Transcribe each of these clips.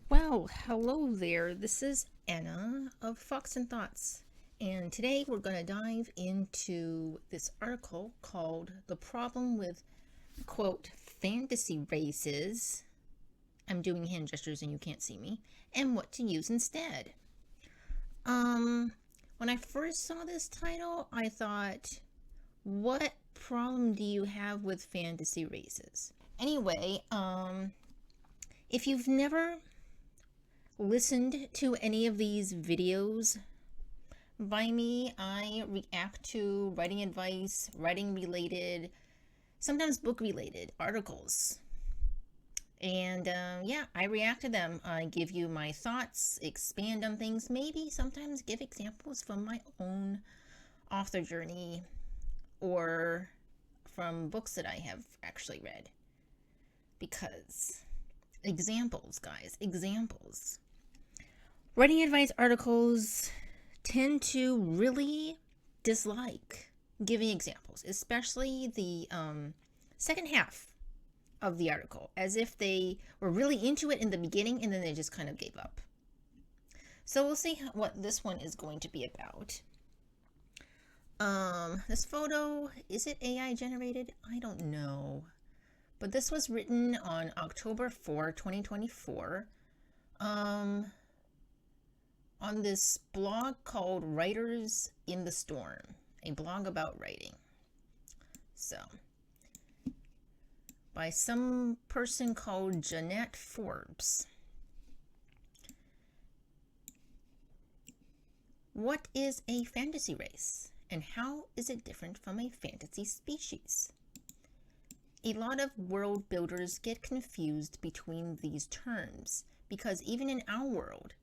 Well, hello there. This is Anna of Fox and Thoughts. And today we're going to dive into this article called The Problem with, quote, Fantasy Races. I'm doing hand gestures and you can't see me. And what to use instead. Um, when I first saw this title, I thought, what problem do you have with fantasy races? Anyway, if you've never listened to any of these videos by me, I react to writing advice, writing related, sometimes book related articles. And yeah, I react to them. I give you my thoughts, expand on things, maybe sometimes give examples from my own author journey or from books that I have actually read. Because examples, guys, examples. Writing advice articles tend to really dislike giving examples, especially the second half of the article, as if they were really into it in the beginning and then they just kind of gave up. So we'll see what this one is going to be about. This photo, is it AI generated? I don't know. But this was written on October 4, 2024. On this blog called Writers in the Storm, a blog about writing. So, by some person called Janet Forbes. What is a fantasy race, and how is it different from a fantasy species? A lot of world builders get confused between these terms because even in our world,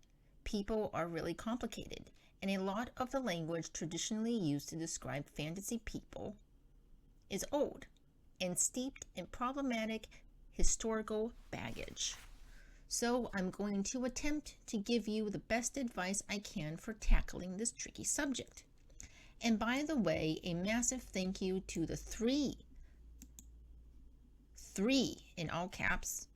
people are really complicated, and a lot of the language traditionally used to describe fantasy people is old and steeped in problematic historical baggage. So I'm going to attempt to give you the best advice I can for tackling this tricky subject. And by the way, a massive thank you to the three in all caps,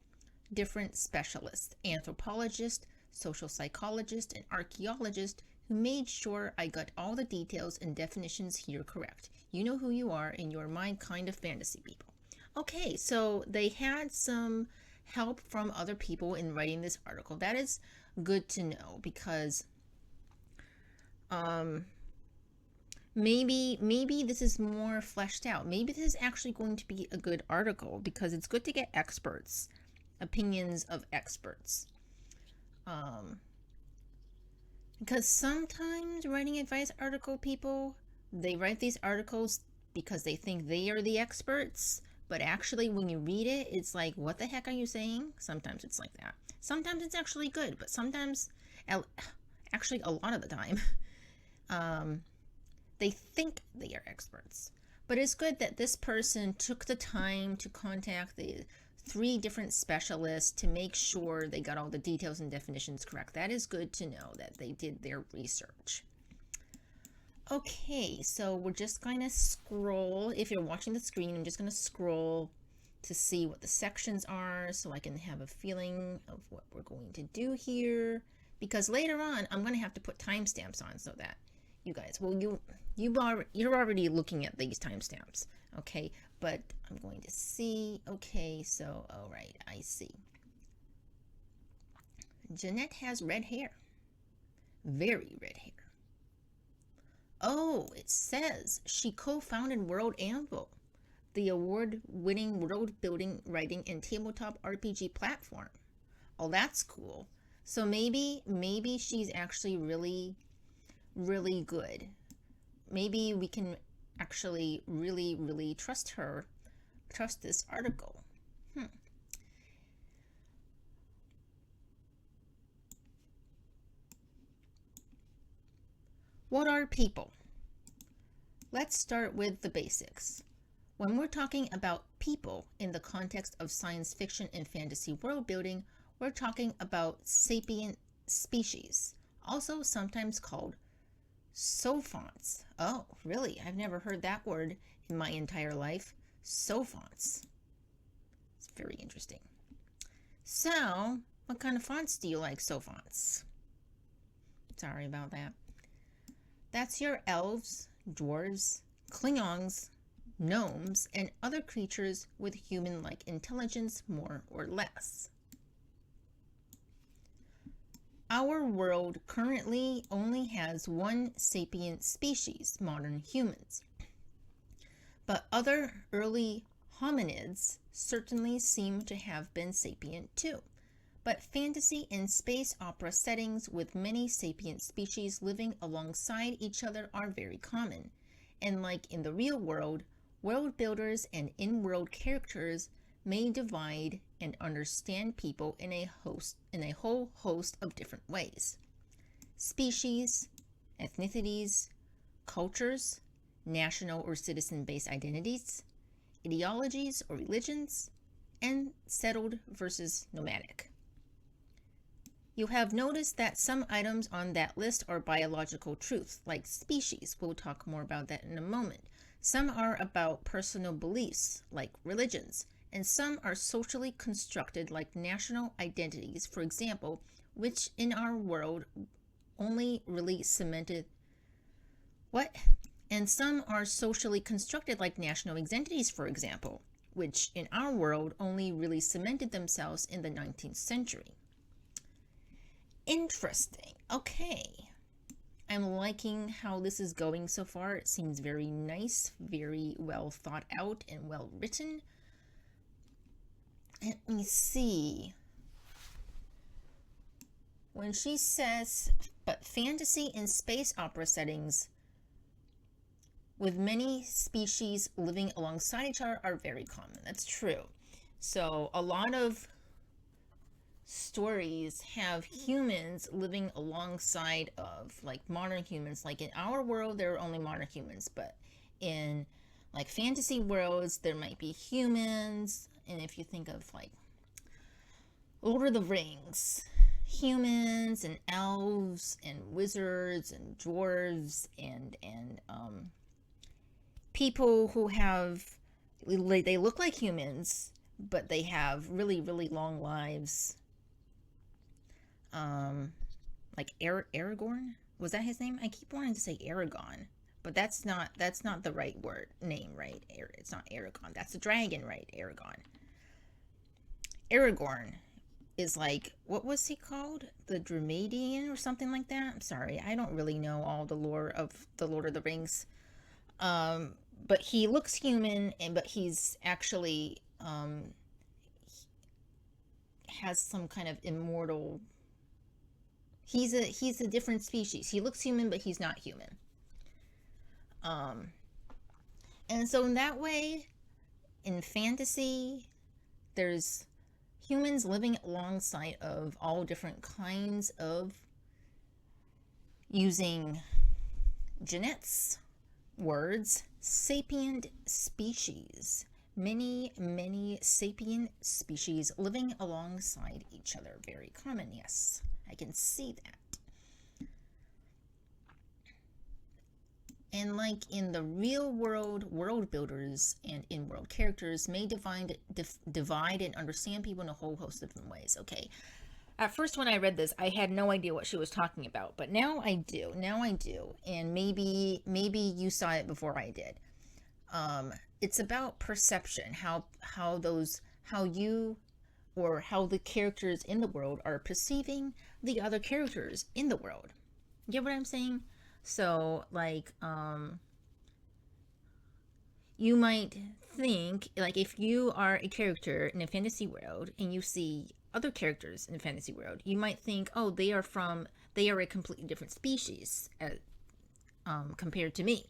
different specialists, anthropologists, social psychologist, and archaeologist who made sure I got all the details and definitions here correct. You know who you are, and you're my kind of fantasy people. Okay, so they had some help from other people in writing this article. That is good to know because maybe this is more fleshed out. Maybe this is actually going to be a good article because it's good to get experts, opinions of experts. Because sometimes writing advice article people, they write these articles because they think they are the experts, but actually when you read it, it's like, what the heck are you saying? Sometimes it's like that. Sometimes it's actually good, but sometimes, actually a lot of the time, they think they are experts. But it's good that this person took the time to contact the three different specialists to make sure they got all the details and definitions correct. That is good to know that they did their research. Okay, so we're just going to scroll. If you're watching the screen, I'm just going to scroll to see what the sections are so I can have a feeling of what we're going to do here. Because later on, I'm going to have to put timestamps on so that you guys, well, you're already looking at these timestamps, okay? But I'm going to see, okay, so, all right, I see. Jeanette has red hair. Very red hair. Oh, it says she co-founded World Anvil, the award-winning world-building, writing, and tabletop RPG platform. Oh, that's cool. So maybe she's actually really good. Maybe we can actually really trust her, trust this article. What are people? Let's start with the basics. When we're talking about people in the context of science fiction and fantasy world building, we're talking about sapient species, also sometimes called sophonts. Oh, really? I've never heard that word in my entire life. Sophonts. It's very interesting. So, What kind of fonts do you like? So fonts. Sorry about that. That's your elves, dwarves, Klingons, gnomes, and other creatures with human-like intelligence, more or less. Our world currently only has one sapient species, modern humans. But other early hominids certainly seem to have been sapient too. But fantasy and space opera settings with many sapient species living alongside each other are very common. And like in the real world, world builders and in-world characters may divide and understand people in a whole host of different ways. Species, ethnicities, cultures, national or citizen-based identities, ideologies or religions, and settled versus nomadic. You have noticed that some items on that list are biological truths, like species. We'll talk more about that in a moment. Some are about personal beliefs, like religions, and some are socially constructed, like national identities, for example, which in our world only really cemented and some are socially constructed, like national identities, for example, which in our world only really cemented themselves in the 19th century. Interesting. Okay. I'm liking how this is going so far. It seems very nice, very well thought out, and well written. Let me see. When she says, but fantasy and space opera settings with many species living alongside each other are very common. That's true. So a lot of stories have humans living alongside of like modern humans. Like in our world, there are only modern humans, but in like fantasy worlds, there might be humans. And if you think of like Lord of the Rings, humans and elves and wizards and dwarves and people who have, they look like humans, but they have really, really long lives. Like Aragorn, was that his name? I keep wanting to say Aragon, but that's not the right name, right? It's not Aragon. That's a dragon, right? Aragorn is like, what was he called? The Dramadian or something like that? I'm sorry, I don't really know all the lore of the Lord of the Rings. But he looks human, but he's actually has some kind of immortal. He's a different species. He looks human, but he's not human. And so in that way, in fantasy, there's humans living alongside of all different kinds of, using Janet's words, sapient species. Many, many sapient species living alongside each other. Very common, yes. I can see that. And like in the real world, world builders and in-world characters may divide and understand people in a whole host of different ways. Okay. At first, when I read this, I had no idea what she was talking about, but now I do. And maybe you saw it before I did. It's about perception, how you or how the characters in the world are perceiving the other characters in the world. You get what I'm saying? So, like, you might think, like, if you are a character in a fantasy world and you see other characters in a fantasy world, you might think, oh, they are a completely different species compared to me.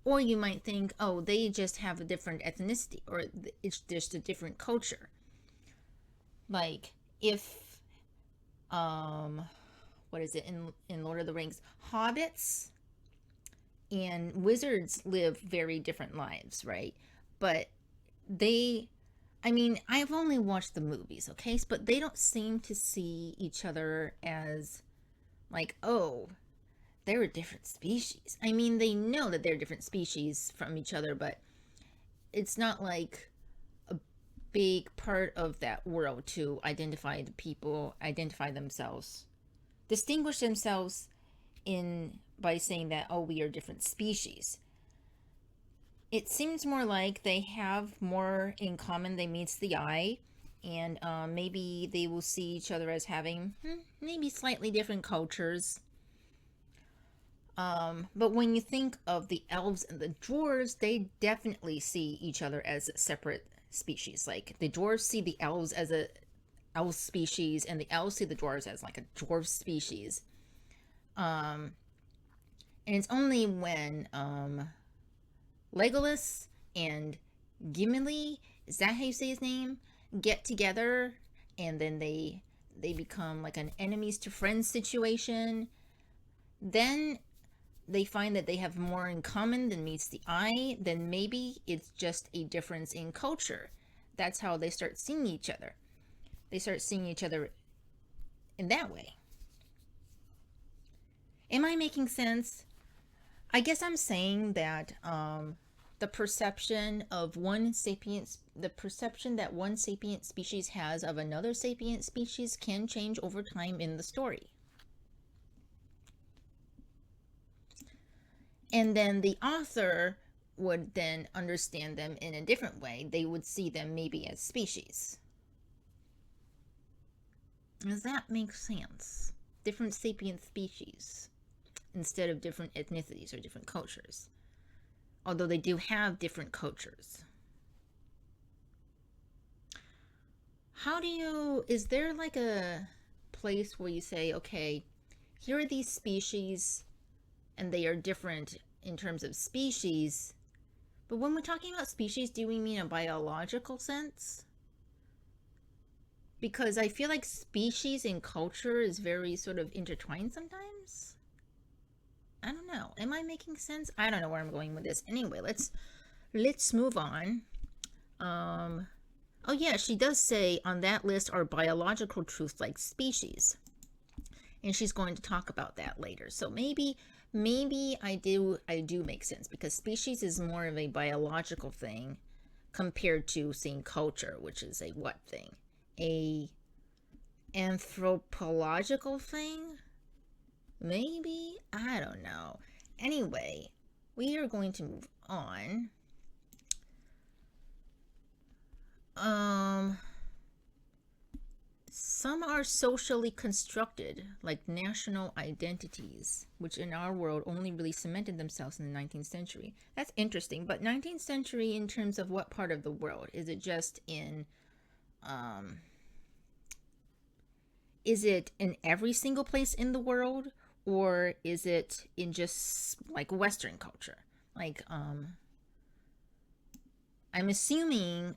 Or you might think, oh, they just have a different ethnicity, or it's just a different culture. Like, if, what is it, in Lord of the Rings, hobbits and wizards live very different lives, right? But I've only watched the movies, okay? But they don't seem to see each other as, like, oh, they're a different species. I mean, they know that they're different species from each other, but it's not like a big part of that world to identify the people, identify themselves, distinguish themselves in by saying that, oh, we are different species. It seems more like they have more in common than meets the eye, and maybe they will see each other as having maybe slightly different cultures. But when you think of the elves and the dwarves, they definitely see each other as separate species. Like the dwarves see the elves as a elf species, and the elves see the dwarves as like a dwarf species. And it's only when Legolas and Gimli, is that how you say his name, get together, and then they become like an enemies to friends situation. Then they find that they have more in common than meets the eye. Then maybe it's just a difference in culture. That's how they start seeing each other. They start seeing each other in that way. Am I making sense? I guess I'm saying that the perception that one sapient species has of another sapient species can change over time in the story. And then the author would then understand them in a different way. They would see them maybe as species. Does that make sense? Different sapient species instead of different ethnicities or different cultures. Although they do have different cultures. Is there like a place where you say, okay, here are these species and they are different in terms of species, but when we're talking about species, do we mean a biological sense? Because I feel like species and culture is very sort of intertwined sometimes. I don't know. Am I making sense? I don't know where I'm going with this. Anyway, let's move on. Oh yeah, she does say on that list are biological truths like species. And she's going to talk about that later. So maybe I do make sense, because species is more of a biological thing compared to seeing culture, which is a what thing? A anthropological thing? Maybe? I don't know. Anyway, we are going to move on. Some are socially constructed, like national identities, which in our world only really cemented themselves in the 19th century. That's interesting, but 19th century in terms of what part of the world? Is it just in, is it in every single place in the world? Or is it in just like Western culture? Like, I'm assuming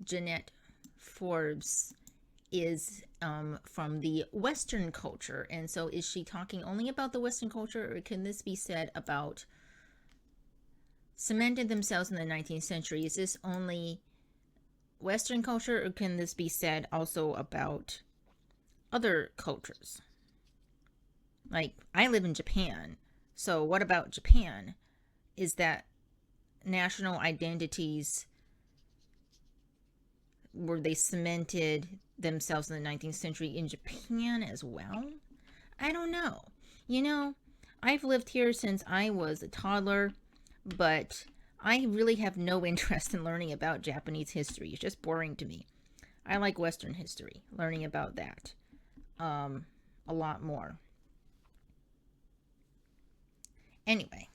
Janet Forbes is from the Western culture. And so is she talking only about the Western culture, or can this be said about cemented themselves in the 19th century? Is this only Western culture, or can this be said also about other cultures? Like, I live in Japan, so what about Japan? Is that national identities, were they cemented themselves in the 19th century in Japan as well? I don't know. You know, I've lived here since I was a toddler, but I really have no interest in learning about Japanese history. It's just boring to me. I like Western history, learning about that a lot more. Anyway.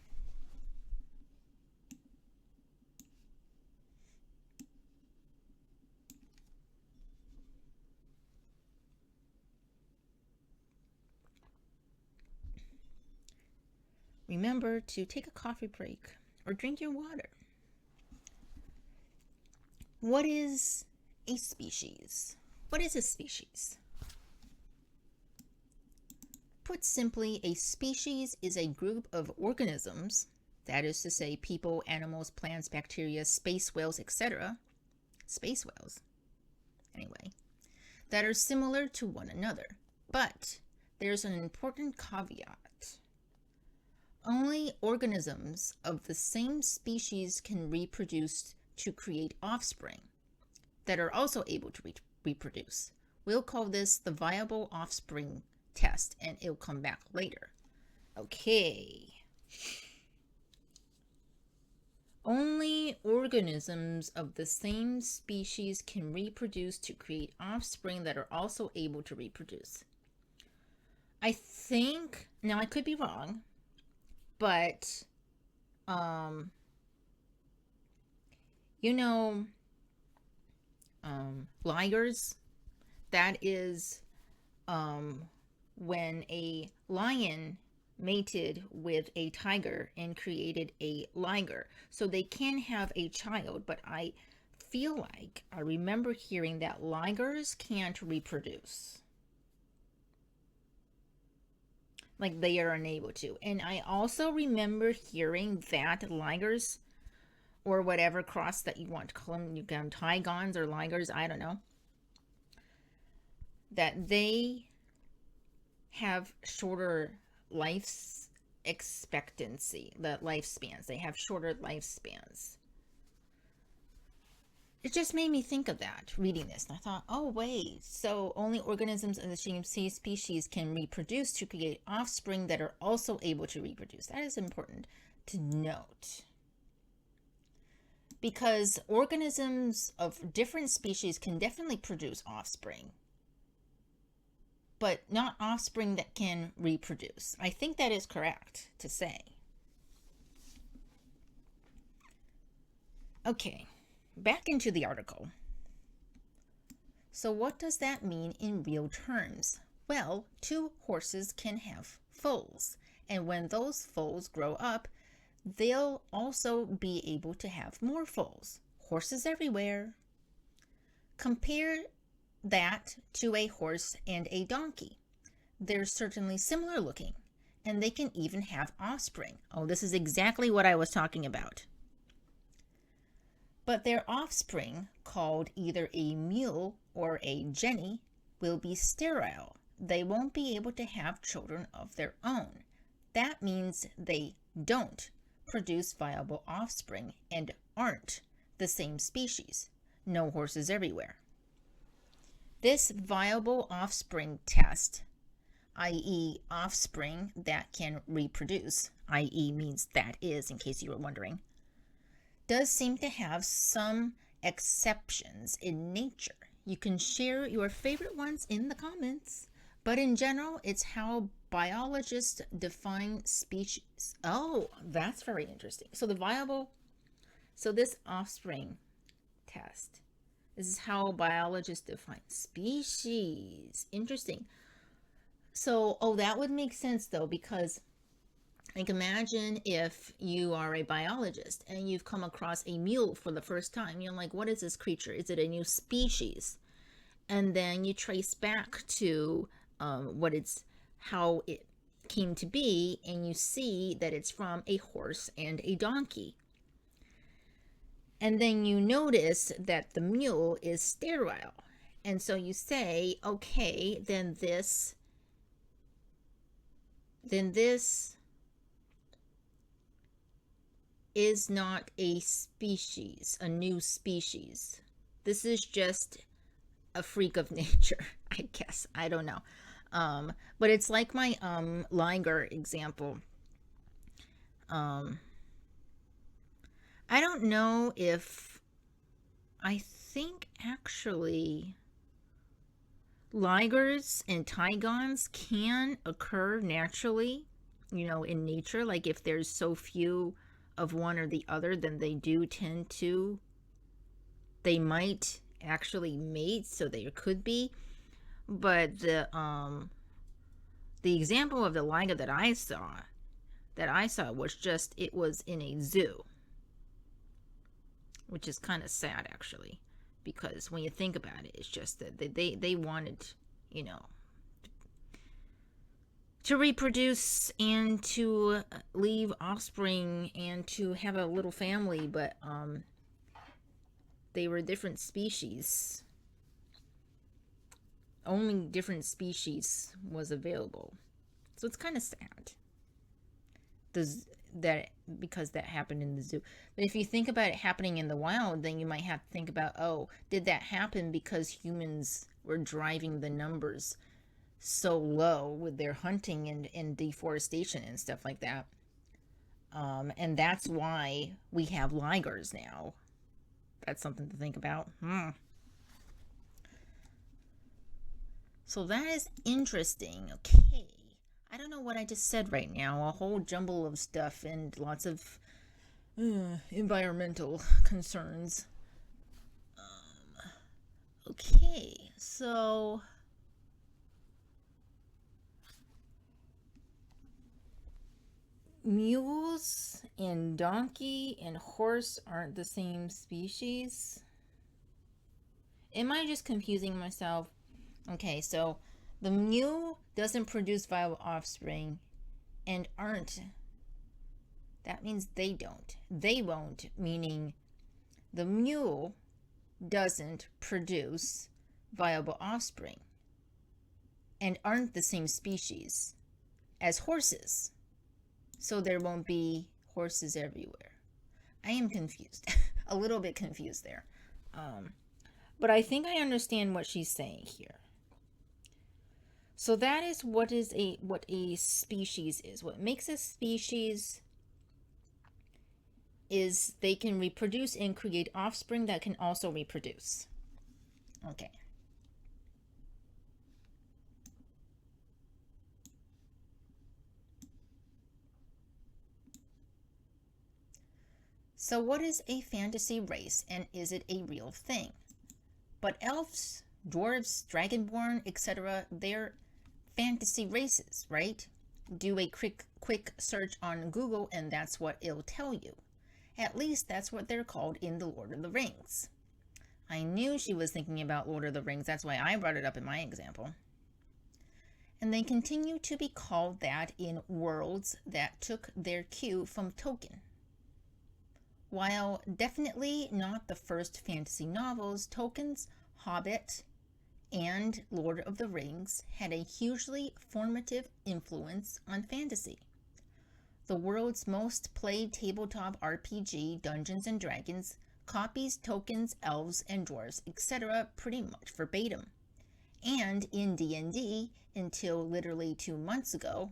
Remember to take a coffee break or drink your water. What is a species? What is a species? Put simply, a species is a group of organisms, that is to say people, animals, plants, bacteria, space whales, etc. Space whales. Anyway, that are similar to one another. But there's an important caveat. Only organisms of the same species can reproduce to create offspring that are also able to reproduce. We'll call this the viable offspring test, and it'll come back later. Okay. Only organisms of the same species can reproduce to create offspring that are also able to reproduce. I think, now I could be wrong, but, you know, ligers, that is, when a lion mated with a tiger and created a liger. So they can have a child, but I feel like I remember hearing that ligers can't reproduce. Like they are unable to. And I also remember hearing that ligers, or whatever cross that you want to call them, you can tigons or ligers, I don't know, that they have shorter life expectancy, the lifespans. They have shorter lifespans. It just made me think of that reading this. And I thought, oh, wait, so only organisms of the same species can reproduce to create offspring that are also able to reproduce. That is important to note. Because organisms of different species can definitely produce offspring, but not offspring that can reproduce. I think that is correct to say. Okay, back into the article. So what does that mean in real terms? Well, 2 horses can have foals, and when those foals grow up, they'll also be able to have more foals. Horses everywhere. Compare that to a horse and a donkey. They're certainly similar looking, and they can even have offspring. Oh, this is exactly what I was talking about. But their offspring, called either a mule or a jenny, will be sterile. They won't be able to have children of their own. That means they don't produce viable offspring and aren't the same species. No horses everywhere. This viable offspring test, i.e. offspring that can reproduce, i.e. means that is, in case you were wondering, does seem to have some exceptions in nature. You can share your favorite ones in the comments, but in general, it's how biologists define species. Oh, that's very interesting. So this offspring test, this is how biologists define species. Interesting. So, that would make sense though, because like imagine if you are a biologist and you've come across a mule for the first time. You're like, what is this creature? Is it a new species? And then you trace back to how it came to be, and you see that it's from a horse and a donkey. And then you notice that the mule is sterile. And so you say, okay, then this is not a species, a new species. This is just a freak of nature, I guess. I don't know. But it's like my liger example. I don't know if, I think actually ligers and tigons can occur naturally, in nature. Like if there's so few of one or the other, then they do tend to, they might actually mate, so there could be. But the example of the liger that I saw was just, it was in a zoo, which is kind of sad actually, because when you think about it, it's just that they wanted, to reproduce and to leave offspring and to have a little family, but they were different species. Only different species was available. So it's kind of sad. that because that happened in the zoo. But if you think about it happening in the wild, then you might have to think about, oh, did that happen because humans were driving the numbers so low with their hunting and deforestation and stuff like that? And that's why we have ligers now. That's something to think about. So that is interesting. Okay. I don't know what I just said right now. A whole jumble of stuff and lots of environmental concerns. Okay, so mules and donkey and horse aren't the same species. Am I just confusing myself? Okay, so the mule doesn't produce viable offspring and aren't. That means they don't. They won't, meaning the mule doesn't produce viable offspring and aren't the same species as horses. So there won't be horses everywhere. I am confused. A little bit confused there. But I think I understand what she's saying here. So that is what a species is. What makes a species is they can reproduce and create offspring that can also reproduce. Okay. So what is a fantasy race and is it a real thing? But elves, dwarves, dragonborn, etc., they're fantasy races, right? Do a quick search on Google and that's what it'll tell you. At least that's what they're called in the Lord of the Rings. I knew she was thinking about Lord of the Rings. That's why I brought it up in my example. And they continue to be called that in worlds that took their cue from Tolkien. While definitely not the first fantasy novels, Tolkien's Hobbit and Lord of the Rings had a hugely formative influence on fantasy. The world's most played tabletop RPG, Dungeons & Dragons, copies Tolkien's elves and dwarves, etc. pretty much verbatim. And in D&D, until literally 2 months ago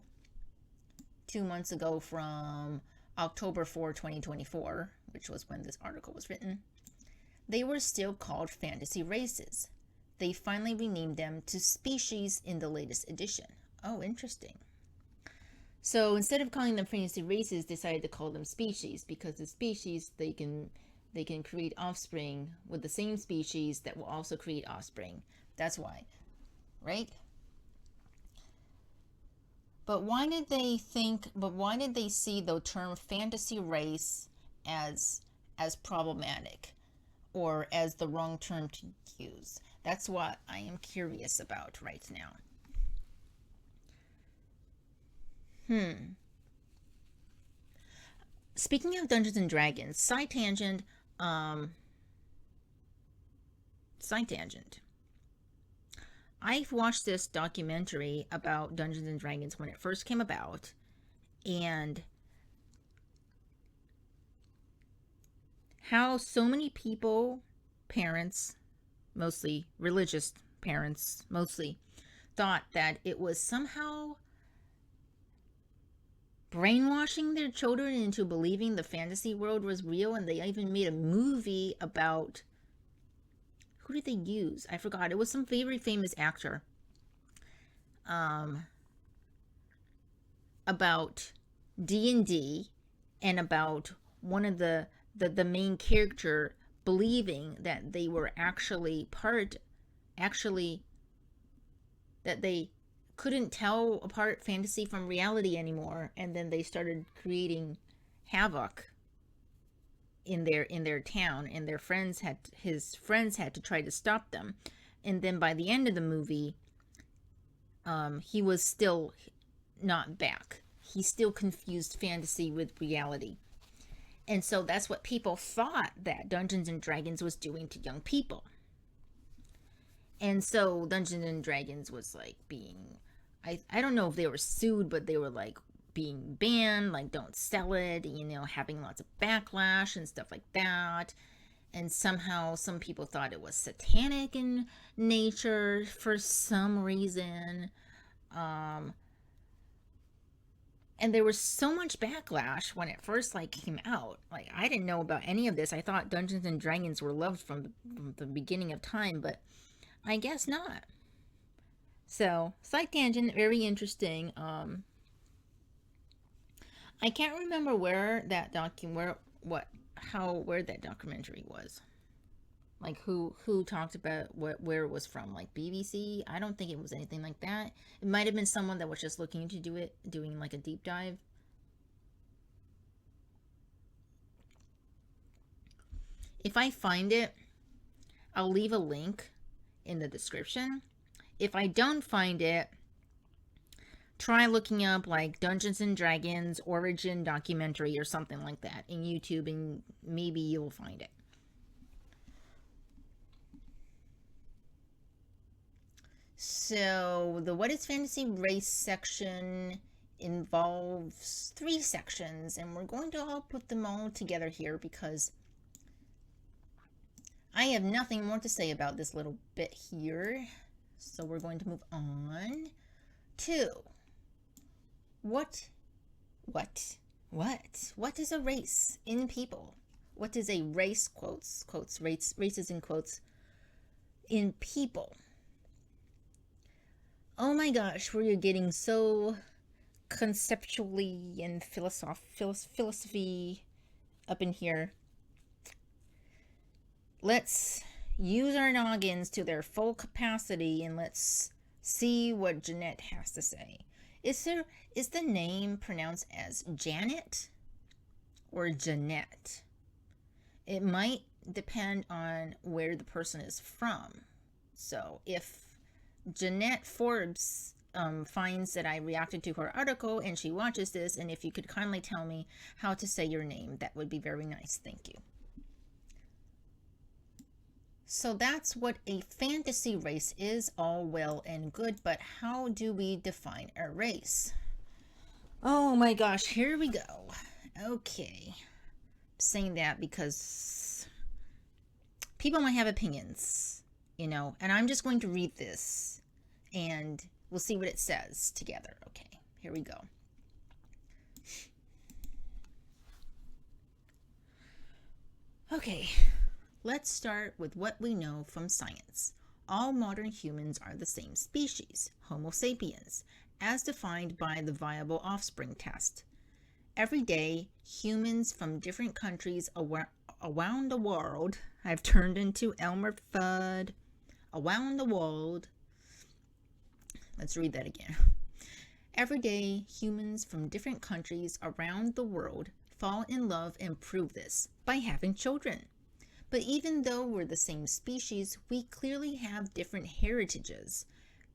from October 4, 2024, which was when this article was written, they were still called fantasy races. They finally renamed them to species in the latest edition. Oh, interesting. So instead of calling them fantasy races, decided to call them species because the species they can create offspring with the same species that will also create offspring. That's why, right? But why did they see the term fantasy race as problematic or as the wrong term to use? That's what I am curious about right now. Speaking of Dungeons and Dragons, side tangent. I've watched this documentary about Dungeons and Dragons when it first came about, and how so many people, parents, mostly religious parents, thought that it was somehow brainwashing their children into believing the fantasy world was real, and they even made a movie about, who did they use? I forgot. It was some very famous actor. About D&D and about one of the main character believing that they were actually that they couldn't tell apart fantasy from reality anymore, and then they started creating havoc in their town, and his friends had to try to stop them. And then by the end of the movie, he was still not back. He still confused fantasy with reality. And so that's what people thought that Dungeons and Dragons was doing to young people. And so Dungeons and Dragons was like being, I don't know if they were sued, but they were like being banned, like don't sell it, having lots of backlash and stuff like that. And somehow some people thought it was satanic in nature for some reason. And there was so much backlash when it first came out. Like, I didn't know about any of this. I thought Dungeons and Dragons were loved from the beginning of time, but I guess not. So, side tangent, very interesting. I can't remember where that where that documentary was. Like who talked about where it was from, like BBC? I don't think it was anything like that. It might have been someone that was just looking to doing like a deep dive. If I find it, I'll leave a link in the description. If I don't find it, try looking up like Dungeons and Dragons origin documentary or something like that in YouTube, and maybe you'll find it. So the What is Fantasy Race section involves 3 sections, and we're going to all put them all together here because I have nothing more to say about this little bit here. So we're going to move on to what is a race in people? What is a race, quotes, races in quotes, in people? Oh my gosh, we're getting so conceptually and philosophy up in here. Let's use our noggins to their full capacity and let's see what Janet has to say. Is the name pronounced as Janet or Jeanette? It might depend on where the person is from. So if Janet Forbes finds that I reacted to her article and she watches this, and if you could kindly tell me how to say your name, that would be very nice. Thank you. So that's what a fantasy race is, all well and good, but how do we define a race? Oh my gosh, here we go. Okay. I'm saying that because people might have opinions, and I'm just going to read this and we'll see what it says together. Okay, here we go. Okay. Let's start with what we know from science. All modern humans are the same species, Homo sapiens, as defined by the viable offspring test. Every day, humans from different countries around the world, I've turned into Elmer Fudd, around the world. Let's read that again. Every day, humans from different countries around the world fall in love and prove this by having children. But even though we're the same species, we clearly have different heritages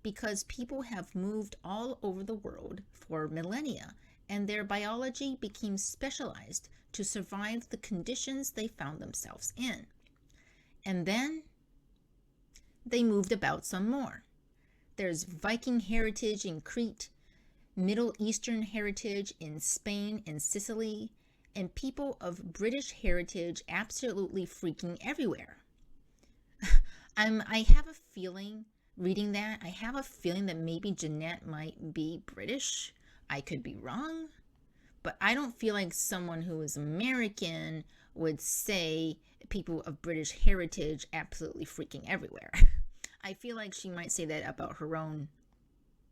because people have moved all over the world for millennia and their biology became specialized to survive the conditions they found themselves in. And then they moved about some more. There's Viking heritage in Crete, Middle Eastern heritage in Spain and Sicily, and people of British heritage absolutely freaking everywhere. I have a feeling, reading that, I have a feeling that maybe Jeanette might be British. I could be wrong, but I don't feel like someone who is American would say people of British heritage absolutely freaking everywhere. I feel like she might say that about her own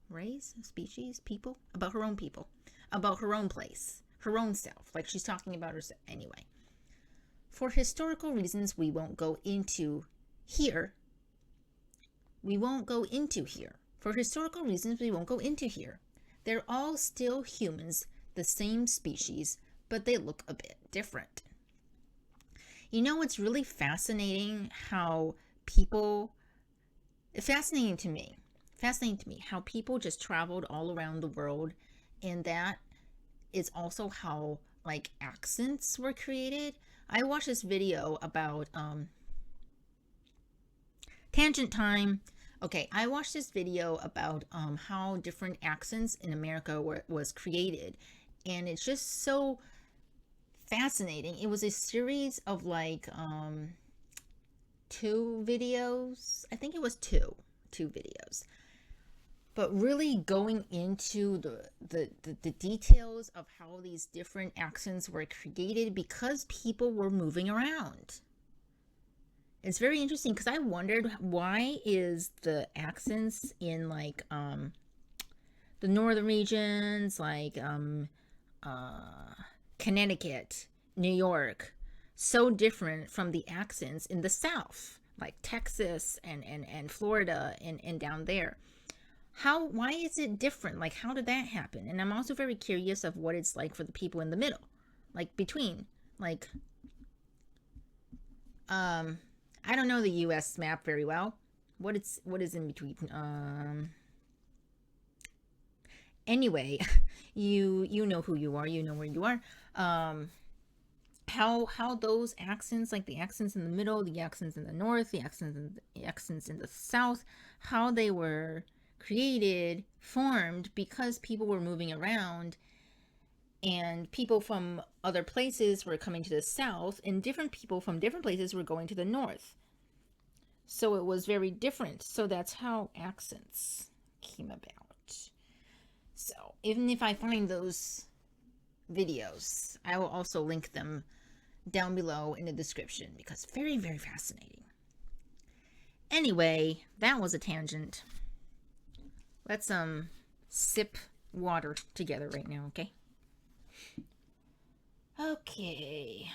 race, species, people, about her own people, about her own place. Her own self, like she's talking about herself. Anyway, for historical reasons we won't go into here. For historical reasons we won't go into here. They're all still humans, the same species, but they look a bit different. It's really fascinating how fascinating to me how people just traveled all around the world, and that is also how accents were created. I watched this video about tangent time. Okay, I watched this video about how different accents in America was created, and it's just so fascinating. It was a series of like 2 videos. I think it was two videos, but really going into the details of how these different accents were created because people were moving around. It's very interesting because I wondered, why is the accents in like the northern regions, like uh Connecticut, New York, so different from the accents in the South, like Texas and Florida and down there. Why is it different? Like, how did that happen? And I'm also very curious of what it's like for the people in the middle, like between, like, I don't know the US map very well. What is in between? Anyway, you know who you are, you know where you are. Um how those accents, like the accents in the middle, the accents in the north, the accents in the south, how they were created, formed because people were moving around, and people from other places were coming to the south, and different people from different places were going to the north. So it was very different. So that's how accents came about. So even if I find those videos, I will also link them down below in the description because very, very fascinating. Anyway, that was a tangent. Let's sip water together right now, okay? Okay.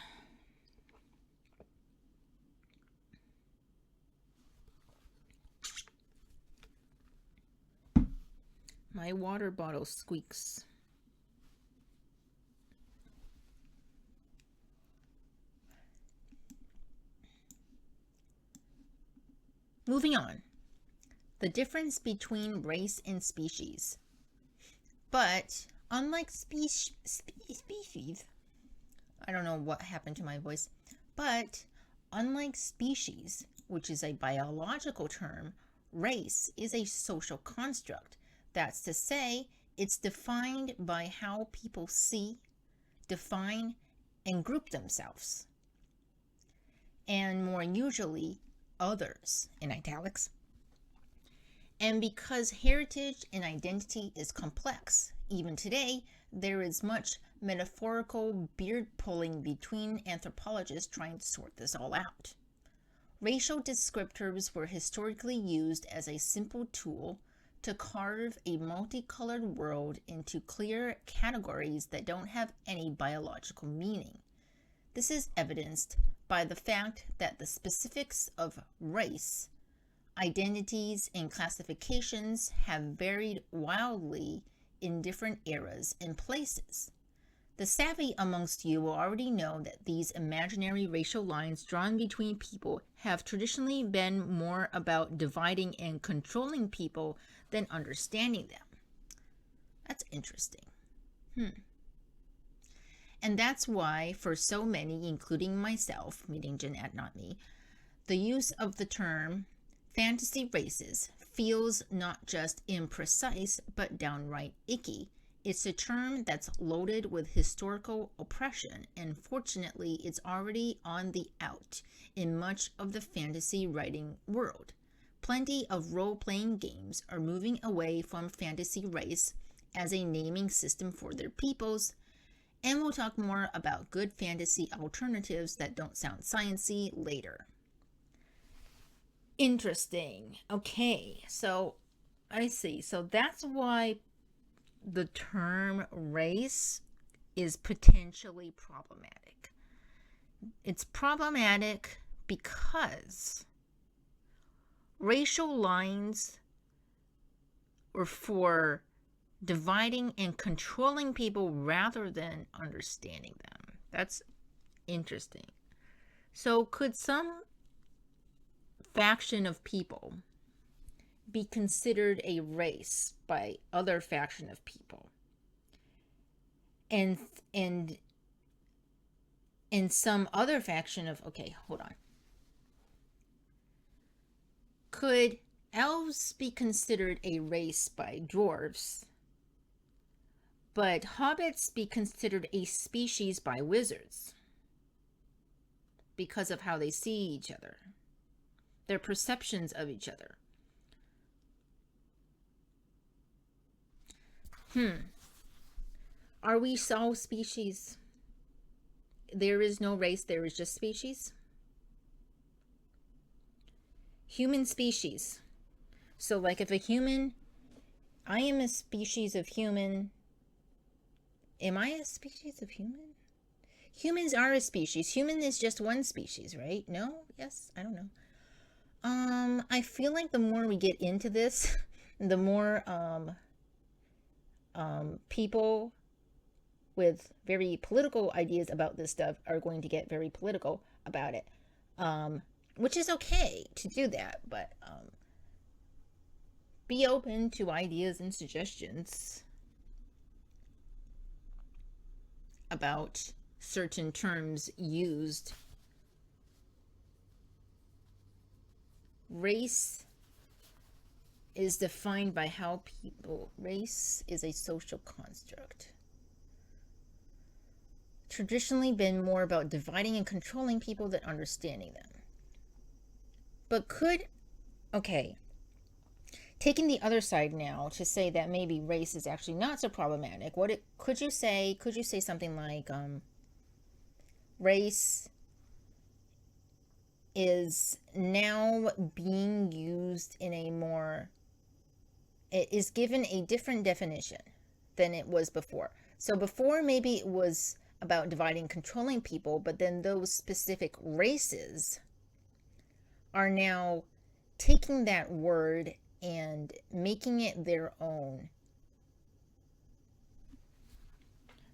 My water bottle squeaks. Moving on. The difference between race and species. But unlike species, I don't know what happened to my voice, but unlike species, which is a biological term, race is a social construct. That's to say, it's defined by how people see, define, and group themselves. And more usually, others, in italics. And because heritage and identity is complex, even today, there is much metaphorical beard pulling between anthropologists trying to sort this all out. Racial descriptors were historically used as a simple tool to carve a multicolored world into clear categories that don't have any biological meaning. This is evidenced by the fact that the specifics of race, identities, and classifications have varied wildly in different eras and places. The savvy amongst you will already know that these imaginary racial lines drawn between people have traditionally been more about dividing and controlling people than understanding them. That's interesting. And that's why, for so many, including myself, meaning Jeanette, not me, the use of the term fantasy races feels not just imprecise, but downright icky. It's a term that's loaded with historical oppression, and fortunately, it's already on the out in much of the fantasy writing world. Plenty of role-playing games are moving away from fantasy race as a naming system for their peoples, and we'll talk more about good fantasy alternatives that don't sound sciencey later. Interesting. Okay, so I see. So that's why the term race is potentially problematic. It's problematic because racial lines were for dividing and controlling people rather than understanding them. That's interesting. So could some faction of people be considered a race by other faction of people? And some other faction of, okay, hold on. Could elves be considered a race by dwarves? but hobbits be considered a species by wizards because of how they see each other, their perceptions of each other. Are we all species? There is no race, there is just species. Human species. So like if a human, I am a species of human. Am I a species of human? Humans are a species. Human is just one species, right? No? Yes? I don't know. I feel like the more we get into this, the more people with very political ideas about this stuff are going to get very political about it, which is okay to do that, but be open to ideas and suggestions about certain terms used. Race is defined by how people, race is a social construct. Traditionally been more about dividing and controlling people than understanding them. But taking the other side now to say that maybe race is actually not so problematic, could you say something like race is now being used in a more, it is given a different definition than it was before. So before maybe it was about dividing and controlling people, but then those specific races are now taking that word and making it their own,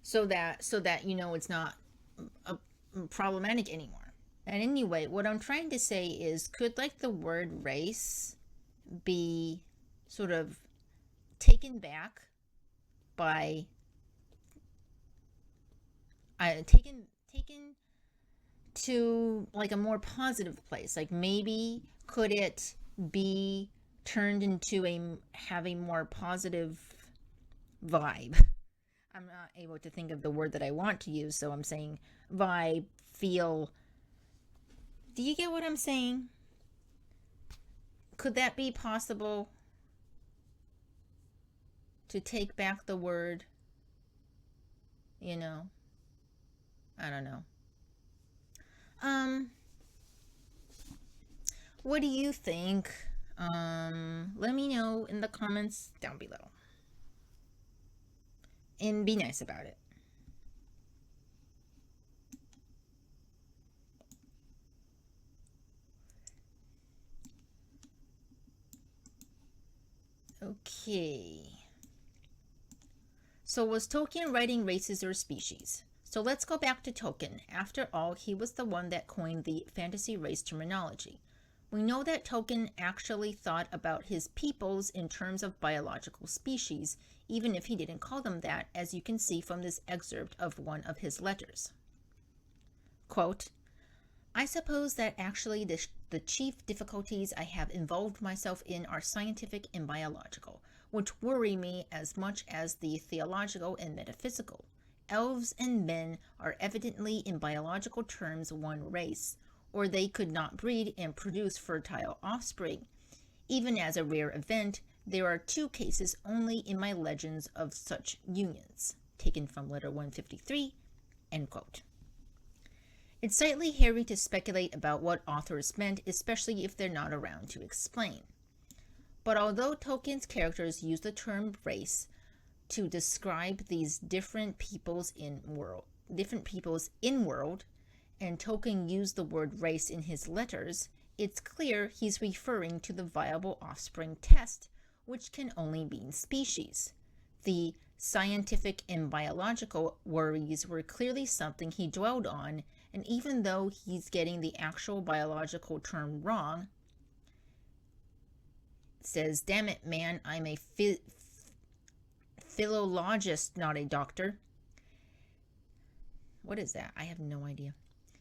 so that it's not problematic anymore. And anyway, what I'm trying to say is, could like the word race be sort of taken back by taken to like a more positive place? Like maybe could it be turned into have a more positive vibe? I'm not able to think of the word that I want to use, so I'm saying vibe, feel. Do you get what I'm saying? Could that be possible, to take back the word? I don't know. What do you think? Let me know in the comments down below. And be nice about it. Okay. So was Tolkien writing races or species? So let's go back to Tolkien. After all, he was the one that coined the fantasy race terminology. We know that Tolkien actually thought about his peoples in terms of biological species, even if he didn't call them that, as you can see from this excerpt of one of his letters. Quote, I suppose that actually the chief difficulties I have involved myself in are scientific and biological, which worry me as much as the theological and metaphysical. Elves and men are evidently in biological terms one race, or they could not breed and produce fertile offspring. Even as a rare event, there are 2 cases only in my legends of such unions. Taken from letter 153, end quote. It's slightly hairy to speculate about what authors meant, especially if they're not around to explain. But although Tolkien's characters use the term race to describe these different peoples in world, and Tolkien used the word race in his letters, it's clear he's referring to the viable offspring test, which can only mean species. The scientific and biological worries were clearly something he dwelled on, and even though he's getting the actual biological term wrong, says, damn it, man, I'm a philologist, not a doctor. What is that? I have no idea.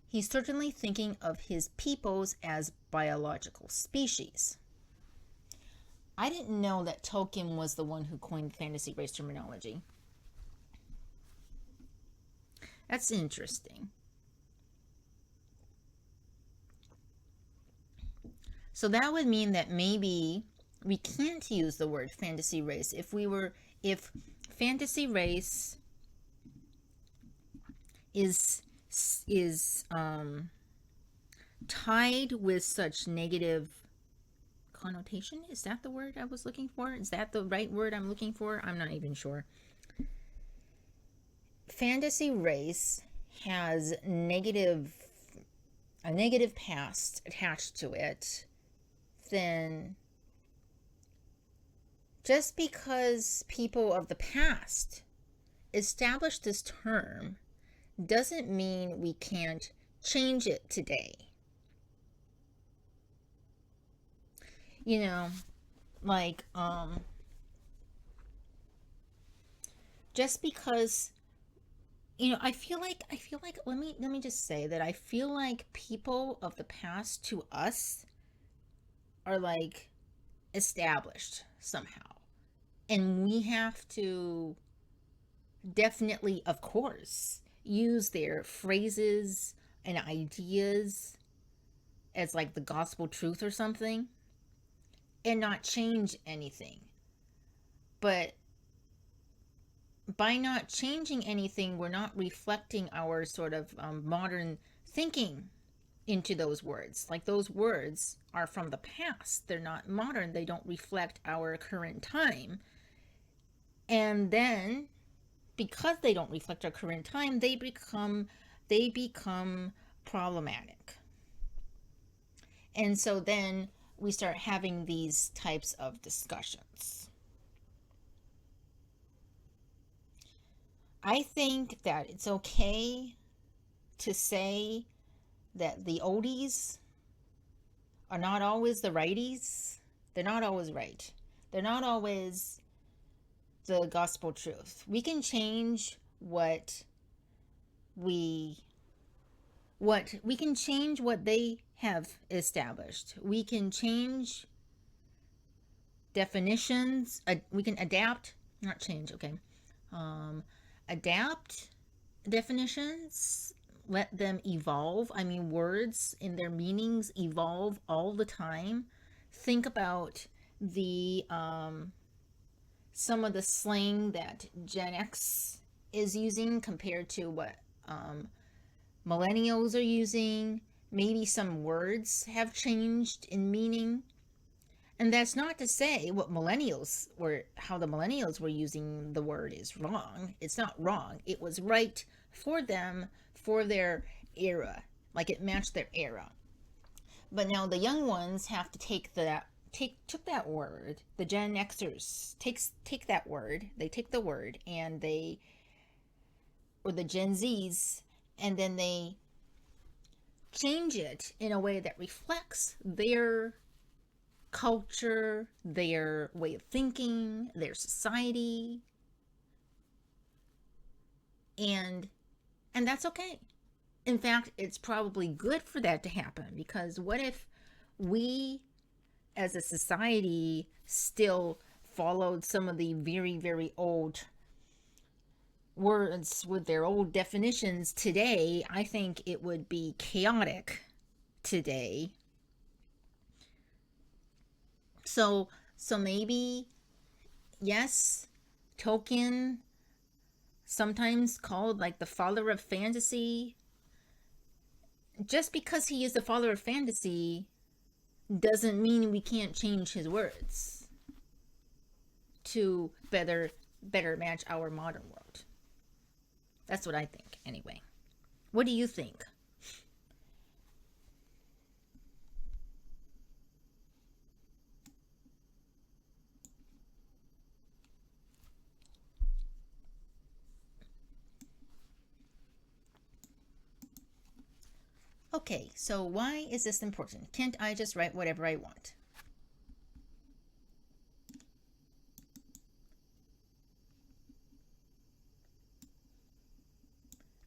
He's certainly thinking of his peoples as biological species. I didn't know that Tolkien was the one who coined fantasy race terminology. That's interesting. So that would mean that maybe we can't use the word fantasy race if fantasy race is is tied with such negative connotation. Is that the word I was looking for? Is that the right word I'm looking for? I'm not even sure. Fantasy race has a negative past attached to it, then just because people of the past established this term doesn't mean we can't change it today. You know, like just because, I feel like let me just say that I feel like people of the past to us are like established somehow. And we have to definitely, of course, use their phrases and ideas as like the gospel truth or something and not change anything. But by not changing anything, we're not reflecting our sort of modern thinking into those words. Like those words are from the past, they're not modern, they don't reflect our current time. And then because they don't reflect our current time, they become problematic. And so then we start having these types of discussions. I think that it's okay to say that the oldies are not always the righties. They're not always right. They're not always the gospel truth. We can change what we can change what they have established. We can change definitions. We can adapt, not change, okay. Adapt definitions, let them evolve. I mean, words in their meanings evolve all the time. Think about the some of the slang that Gen X is using compared to what millennials are using. Maybe some words have changed in meaning. And that's not to say how the millennials were using the word is wrong. It's not wrong. It was right for them, for their era. Like it matched their era. But now the young ones have to took that word. The Gen Xers take that word. They take the word and or the Gen Zs, and then they change it in a way that reflects their culture, their way of thinking, their society. And that's okay. In fact, it's probably good for that to happen, because what if we as a society still followed some of the very, very old words with their old definitions today? I think it would be chaotic today. So maybe, yes, Tolkien, sometimes called like the father of fantasy, just because he is the father of fantasy doesn't mean we can't change his words to better match our modern world. That's what I think, anyway. What do you think? Okay, so why is this important? Can't I just write whatever I want?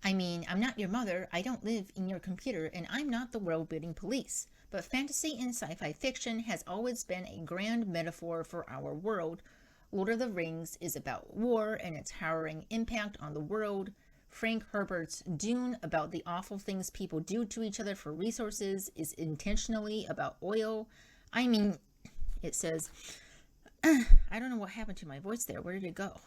I mean, I'm not your mother, I don't live in your computer, and I'm not the world-building police. But fantasy and sci-fi fiction has always been a grand metaphor for our world. Lord of the Rings is about war and its harrowing impact on the world. Frank Herbert's Dune about the awful things people do to each other for resources is intentionally about oil. I mean, it says, I don't know what happened to my voice there. Where did it go?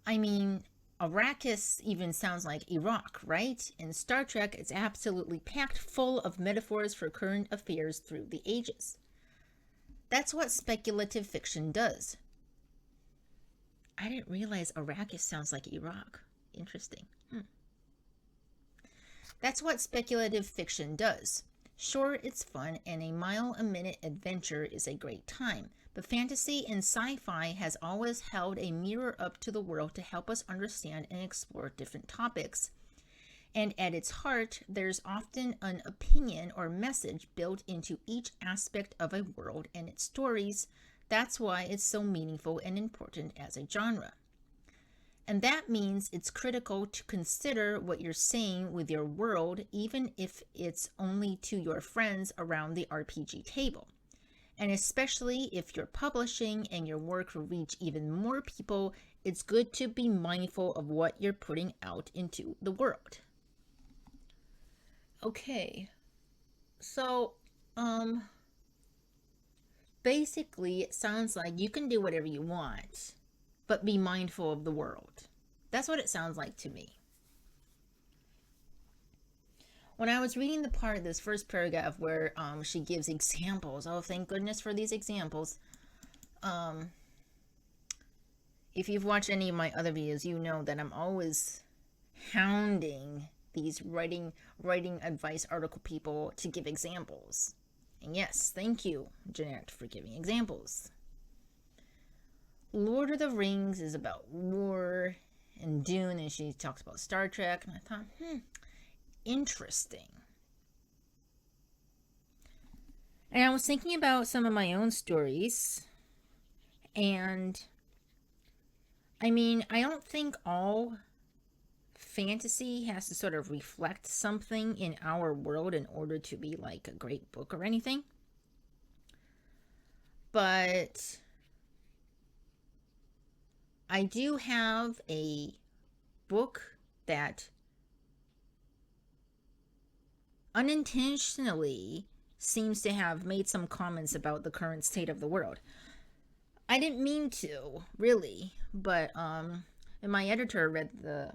I mean, Arrakis even sounds like Iraq, right? In Star Trek, it's absolutely packed full of metaphors for current affairs through the ages. That's what speculative fiction does. I didn't realize Arrakis sounds like Iraq. Interesting. That's what speculative fiction does. Sure, it's fun, and a mile-a-minute adventure is a great time, but fantasy and sci-fi has always held a mirror up to the world to help us understand and explore different topics. And at its heart, there's often an opinion or message built into each aspect of a world and its stories. That's why it's so meaningful and important as a genre. And that means it's critical to consider what you're saying with your world, even if it's only to your friends around the RPG table. And especially if you're publishing and your work will reach even more people, it's good to be mindful of what you're putting out into the world. Okay, so, basically it sounds like you can do whatever you want, but be mindful of the world. That's what it sounds like to me. When I was reading the part of this first paragraph where she gives examples, oh, thank goodness for these examples. If you've watched any of my other videos, you know that I'm always hounding these writing advice article people to give examples. And yes, thank you, Janet, for giving examples. Lord of the Rings is about war and Dune, and she talks about Star Trek, and I thought, interesting. And I was thinking about some of my own stories, and I mean, I don't think all fantasy has to sort of reflect something in our world in order to be like a great book or anything. But I do have a book that unintentionally seems to have made some comments about the current state of the world. I didn't mean to, really, but and my editor read the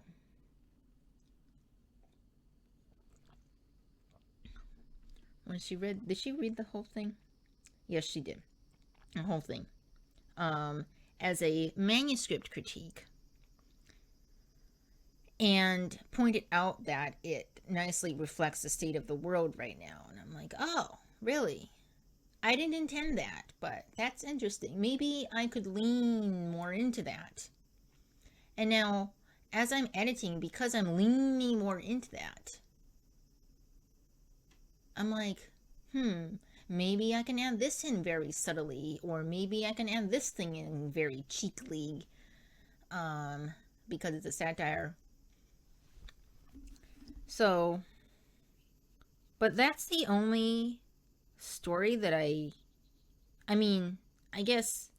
did she read the whole thing? Yes, she did. The whole thing. As a manuscript critique, and pointed out that it nicely reflects the state of the world right now. And I'm like, oh, really? I didn't intend that, but that's interesting. Maybe I could lean more into that. And now, as I'm editing, because I'm leaning more into that, I'm like, maybe I can add this in very subtly, or maybe I can add this thing in very cheekily, because it's a satire. So, but that's the only story that I mean, I guess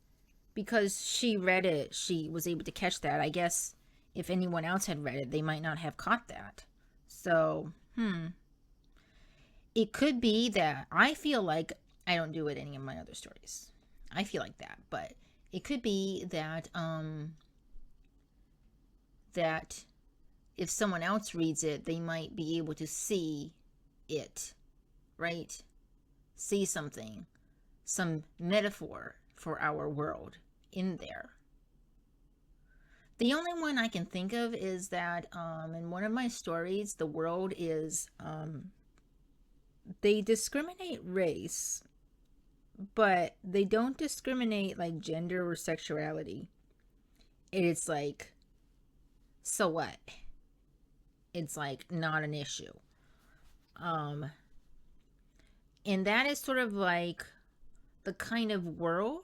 because she read it, she was able to catch that. I guess if anyone else had read it, they might not have caught that. So, it could be that I feel like I don't do it in any of my other stories. I feel like that, but it could be that that if someone else reads it, they might be able to see it, right? See something, some metaphor for our world in there. The only one I can think of is that in one of my stories, the world is they discriminate race, but they don't discriminate like gender or sexuality. It's like, so what? It's like not an issue. And that is sort of like the kind of world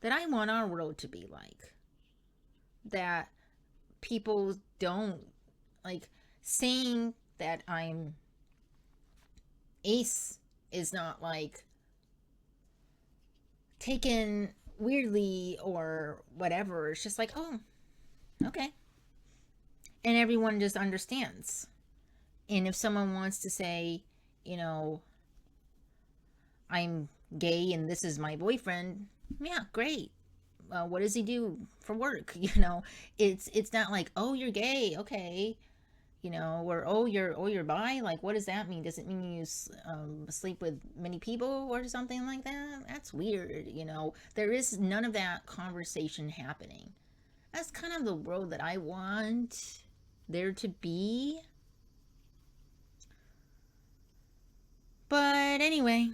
that I want our world to be like. That people don't like saying that I'm ace is not like taken weirdly or whatever. It's just like, oh, okay. and everyone just understands. And if someone wants to say, you know, I'm gay and this is my boyfriend, yeah, great. What does he do for work? It's not like, oh, you're gay, okay, or oh you're bi. Like, what does that mean? Does it mean you sleep with many people or something like that? That's weird. There is none of that conversation happening. That's kind of the world that I want there to be. But anyway,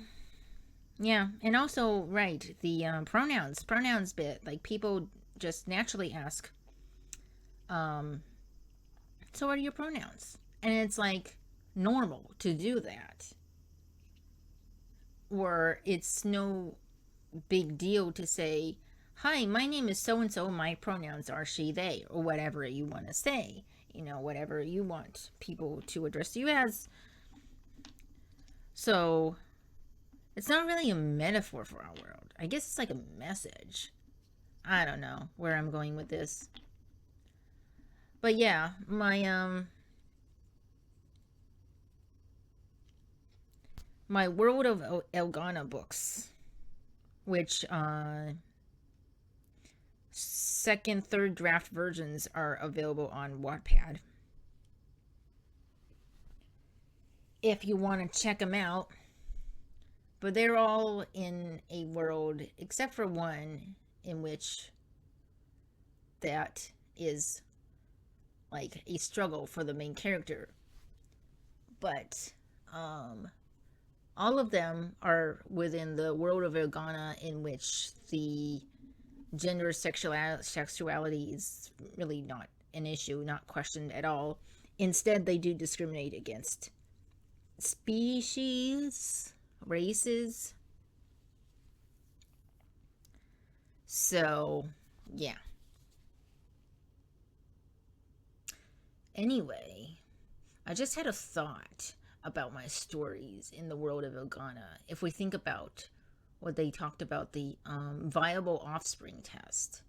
yeah. And also, right, the pronouns bit, like, people just naturally ask, um so what are your pronouns? And it's like normal to do that, or it's no big deal to say, hi, my name is so and so, my pronouns are she, they, or whatever you want to say, whatever you want people to address you as. So it's not really a metaphor for our world. I guess it's like a message. I don't know where I'm going with this. But yeah, my World of Elgana books, which second, third draft versions are available on Wattpad. If you want to check them out. But they're all in a world, except for one, in which that is like a struggle for the main character. But all of them are within the world of Elgana, in which the gender sexuality is really not an issue, not questioned at all. Instead, they do discriminate against species, races. So, yeah. Anyway, I just had a thought about my stories in the world of Elgana. If we think about what they talked about, the viable offspring test,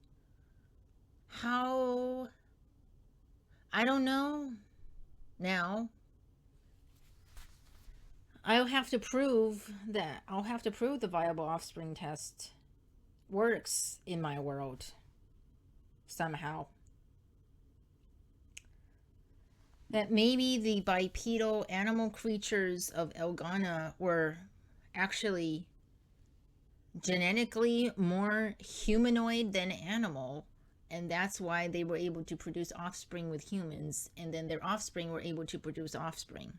how, I don't know. Now, I'll have to prove the viable offspring test works in my world somehow. That maybe the bipedal animal creatures of Elgana were actually genetically more humanoid than animal, and that's why they were able to produce offspring with humans, and then their offspring were able to produce offspring.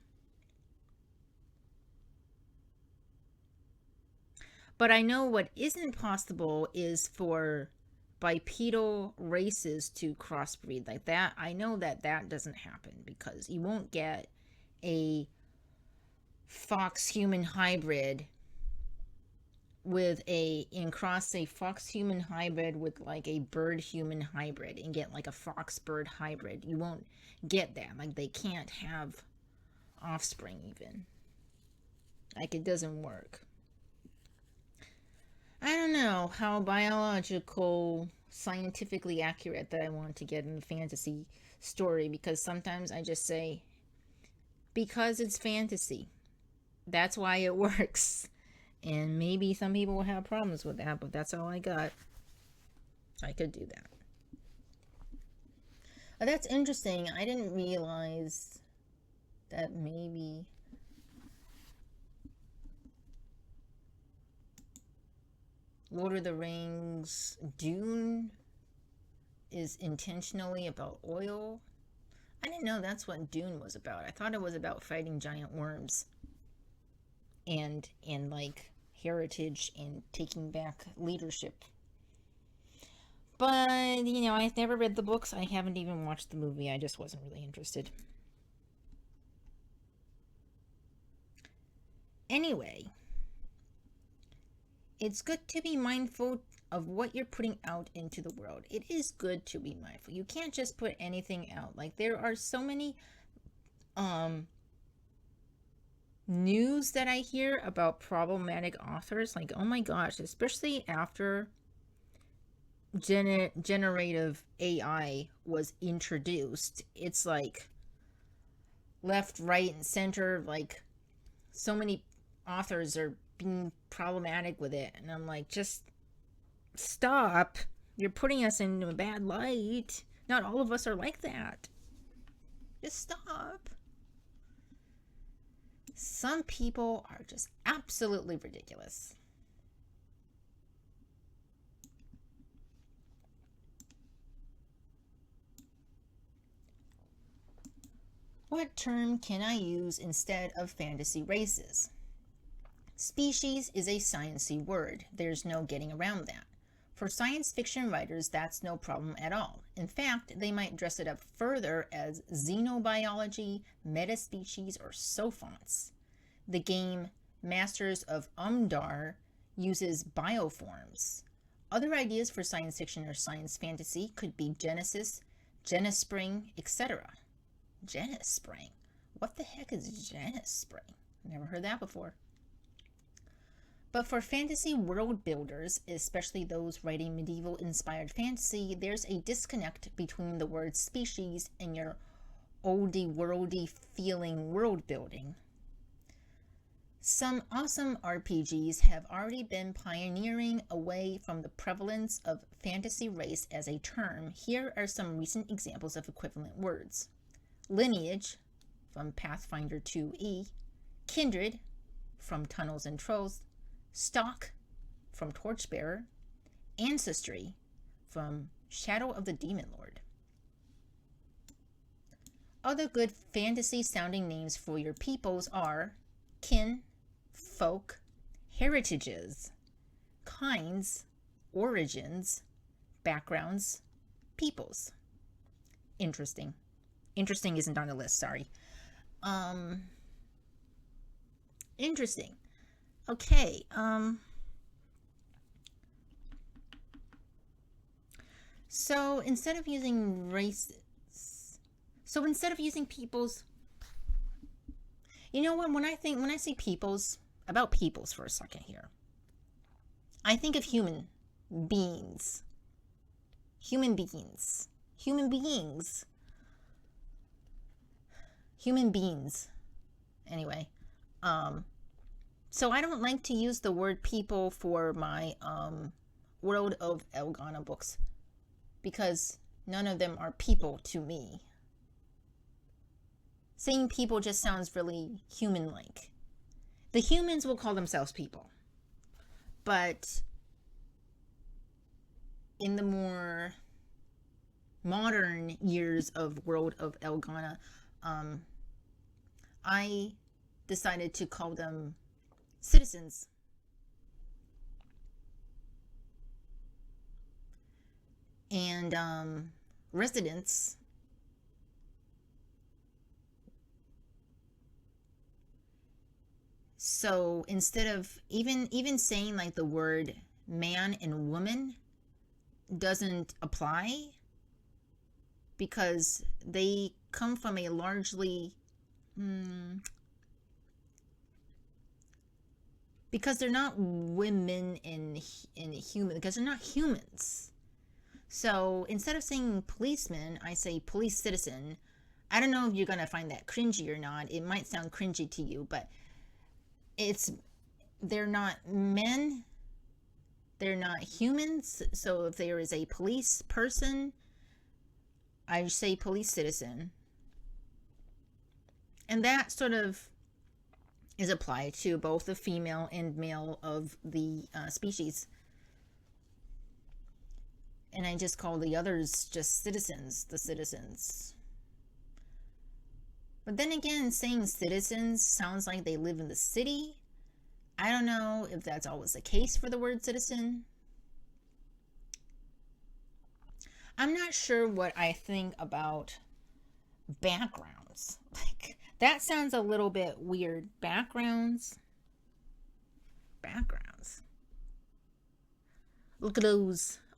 But I know what isn't possible is for bipedal races to crossbreed like that. I know that that doesn't happen, because you won't get a fox human hybrid with a fox human hybrid with like a bird human hybrid and get like a fox bird hybrid. You won't get that. Like, they can't have offspring even. Like, it doesn't work. I don't know how biological, scientifically accurate that I want to get in the fantasy story, because sometimes I just say, because it's fantasy. That's why it works. And maybe some people will have problems with that, but that's all I got. I could do that. That's interesting. I didn't realize that maybe Lord of the Rings Dune is intentionally about oil. I didn't know that's what Dune was about. I thought it was about fighting giant worms and like heritage and taking back leadership. But, I've never read the books. I haven't even watched the movie. I just wasn't really interested. Anyway, it's good to be mindful of what you're putting out into the world. It is good to be mindful. You can't just put anything out. Like, there are so many news that I hear about problematic authors. Like, oh my gosh, especially after generative AI was introduced, it's like left, right, and center. Like, so many authors are being problematic with it. And I'm like, just stop. You're putting us in a bad light. Not all of us are like that. Just stop. Some people are just absolutely ridiculous. What term can I use instead of fantasy races? Species is a sciencey word. There's no getting around that. For science fiction writers, that's no problem at all. In fact, they might dress it up further as xenobiology, metaspecies, or sophonts. The game Masters of Umdar uses bioforms. Other ideas for science fiction or science fantasy could be Genesis, Genispring, etc. Genispring? What the heck is Genispring? Never heard that before. But for fantasy world builders, especially those writing medieval-inspired fantasy, there's a disconnect between the word species and your oldie-worldy feeling world building. Some awesome RPGs have already been pioneering away from the prevalence of fantasy race as a term. Here are some recent examples of equivalent words. Lineage, from Pathfinder 2e. Kindred, from Tunnels and Trolls. Stock, from Torchbearer. Ancestry, from Shadow of the Demon Lord. Other good fantasy-sounding names for your peoples are kin, folk, heritages, kinds, origins, backgrounds, peoples. Interesting. Interesting isn't on the list, sorry. Interesting. Okay, so instead of using races, so instead of using peoples, you know what, when I say peoples, about peoples for a second here, I think of human beings. Human beings. Human beings. Human beings. Anyway, so I don't like to use the word people for my World of Elgana books because none of them are people to me. Saying people just sounds really human-like. The humans will call themselves people, but in the more modern years of World of Elgana, I decided to call them citizens. And residents. So instead of even saying like the word man and woman doesn't apply because they come from a largely because they're not women in human, because they're not humans. So instead of saying policeman, I say police citizen. I don't know if you're gonna find that cringy or not. It might sound cringy to you, but they're not men, they're not humans. So if there is a police person, I say police citizen. And that sort of is applied to both the female and male of the species. And I just call the others just citizens, the citizens. But then again, saying citizens sounds like they live in the city. I don't know if that's always the case for the word citizen. I'm not sure what I think about backgrounds. Like, that sounds a little bit weird. Backgrounds. Look at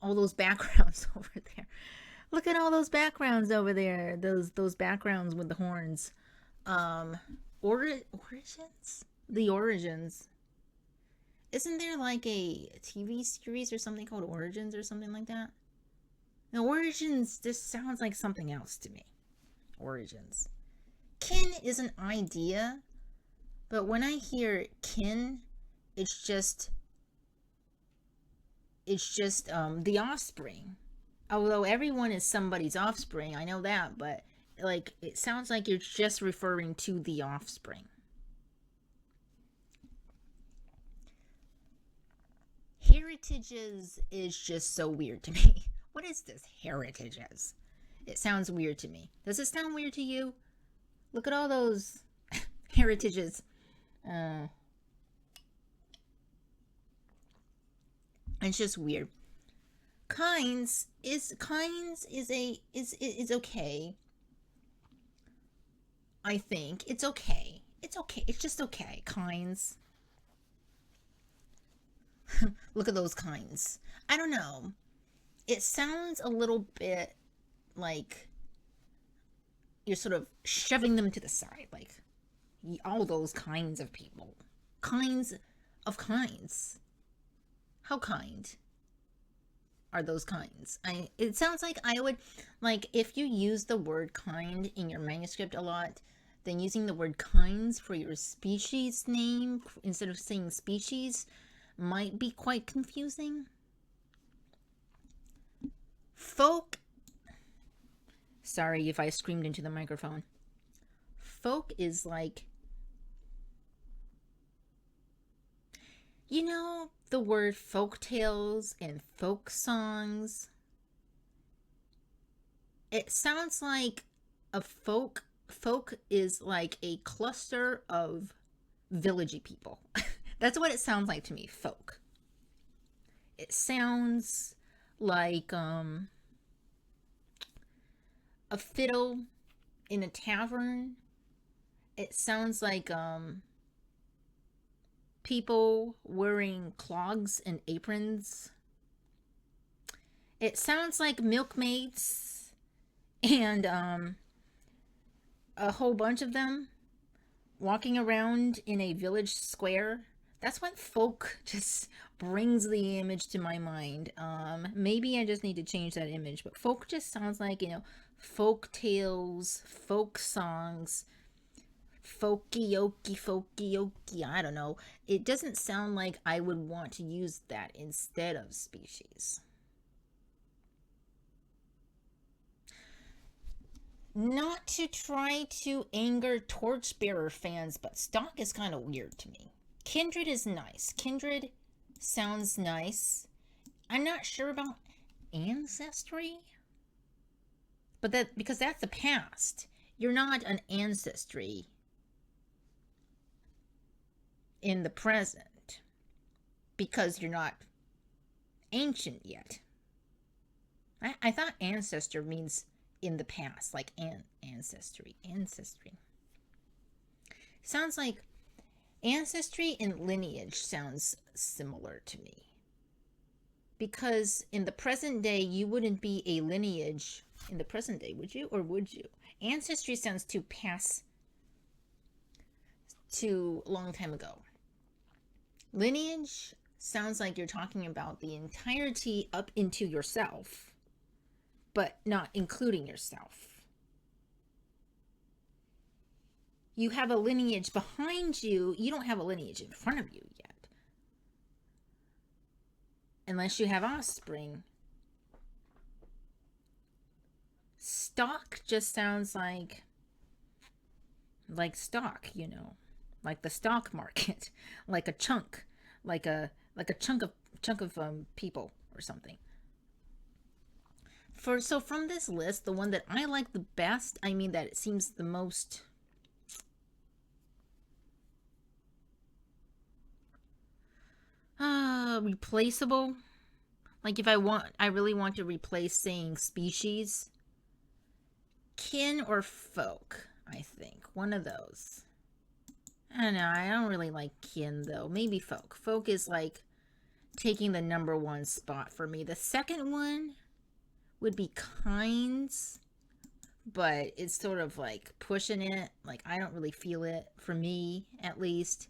all those backgrounds over there. Look at all those backgrounds over there. Those backgrounds with the horns. Origins? The Origins. Isn't there like a TV series or something called Origins or something like that? Now, origins, this sounds like something else to me. Origins. Kin is an idea, but when I hear kin, it's just the offspring. Although everyone is somebody's offspring, I know that, but like it sounds like you're just referring to the offspring. Heritages is just so weird to me. What is this, heritages? It sounds weird to me. Does it sound weird to you? Look at all those heritages. It's just weird. Kinds is okay. I think it's okay. It's okay. It's just okay. Kinds. Look at those kinds. I don't know. It sounds a little bit like you're sort of shoving them to the side, like all those kinds of people. Kinds of kinds. How kind are those kinds? It sounds like I would, like, if you use the word kind in your manuscript a lot, then using the word kinds for your species name instead of saying species might be quite confusing. Folk. Sorry if I screamed into the microphone. Folk is like, you know, the word folk tales and folk songs. It sounds like a folk is like a cluster of villagey people. That's what it sounds like to me, folk. It sounds like a fiddle in a tavern. It sounds like people wearing clogs and aprons. It sounds like milkmaids and a whole bunch of them walking around in a village square. That's what folk just brings the image to my mind. Maybe I just need to change that image, but folk just sounds like, you know, folk tales, folk songs, folky, I don't know. It doesn't sound like I would want to use that instead of species. Not to try to anger Torchbearer fans, but stock is kind of weird to me. Kindred is nice. Kindred sounds nice. I'm not sure about ancestry, but that because that's the past. You're not an ancestry in the present because you're not ancient yet. I thought ancestor means in the past, like ancestry. Sounds like ancestry and lineage sounds similar to me. Because in the present day, you wouldn't be a lineage in the present day, would you? Or would you? Ancestry sounds to pass to a long time ago. Lineage sounds like you're talking about the entirety up into yourself, but not including yourself. You have a lineage behind you. You don't have a lineage in front of you yet. Unless you have offspring. Stock just sounds like stock, you know. Like the stock market. Like a chunk. Like a chunk of people or something. So from this list, the one that I like the best, I mean that it seems the most replaceable. Like if I really want to replace saying species. Kin or folk, I think. One of those. I don't know, I don't really like kin though. Maybe folk. Folk is like taking the number one spot for me. The second one would be kinds, but it's sort of like pushing it. Like I don't really feel it, for me at least.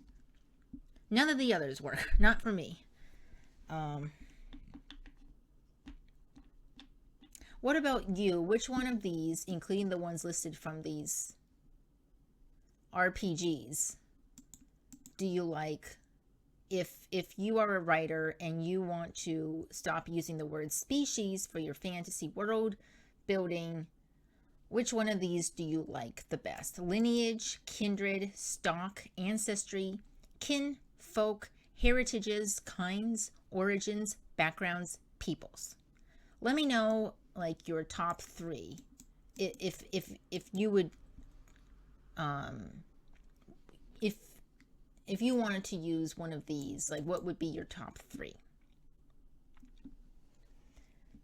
None of the others work. Not for me. What about you? Which one of these, including the ones listed from these RPGs, do you like? If you are a writer and you want to stop using the word species for your fantasy world building, which one of these do you like the best? Lineage, kindred, stock, ancestry, kin, folk, heritages, kinds, origins, backgrounds, peoples. Let me know like your top 3. If you would if you wanted to use one of these, like what would be your top 3?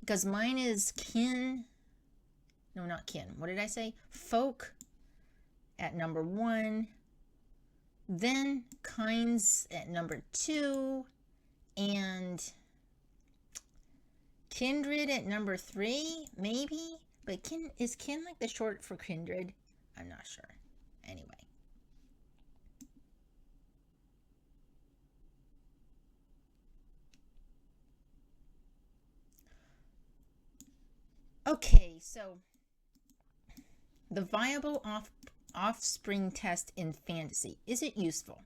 Because mine is kin, no, not kin. What did I say? Folk at number 1, then kinds at number 2, and kindred at number 3, maybe? But is kin like the short for kindred? I'm not sure. Anyway. Okay, so the viable offspring test in fantasy. Is it useful?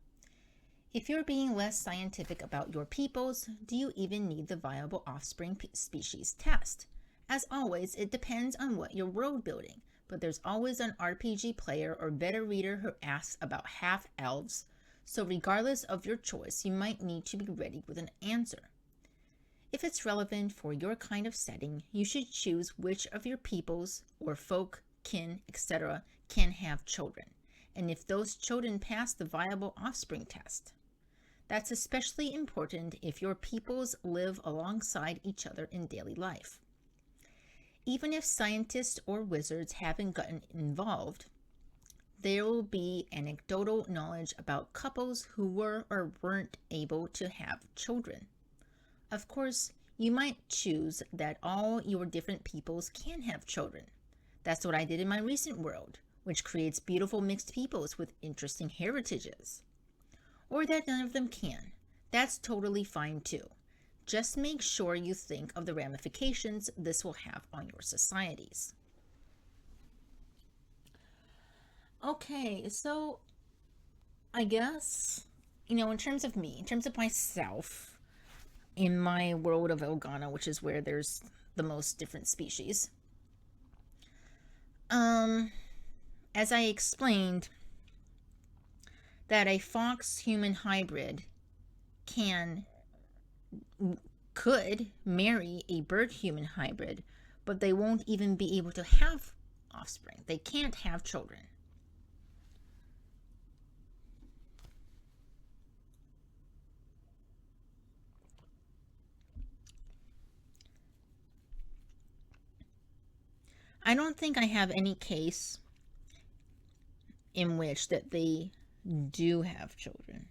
If you're being less scientific about your peoples, do you even need the viable offspring species test? As always, it depends on what you're world building, but there's always an RPG player or beta reader who asks about half-elves, so regardless of your choice, you might need to be ready with an answer. If it's relevant for your kind of setting, you should choose which of your peoples or folk, kin, etc. can have children, and if those children pass the viable offspring test. That's especially important if your peoples live alongside each other in daily life. Even if scientists or wizards haven't gotten involved, there will be anecdotal knowledge about couples who were or weren't able to have children. Of course, you might choose that all your different peoples can have children. That's what I did in my recent world, which creates beautiful mixed peoples with interesting heritages. Or that none of them can. That's totally fine too. Just make sure you think of the ramifications this will have on your societies. Okay, so I guess, in terms of me, in terms of myself, in my world of Elgana, which is where there's the most different species, as I explained, that a fox-human hybrid could marry a bird-human hybrid, but they won't even be able to have offspring. They can't have children. I don't think I have any case in which that they do have children.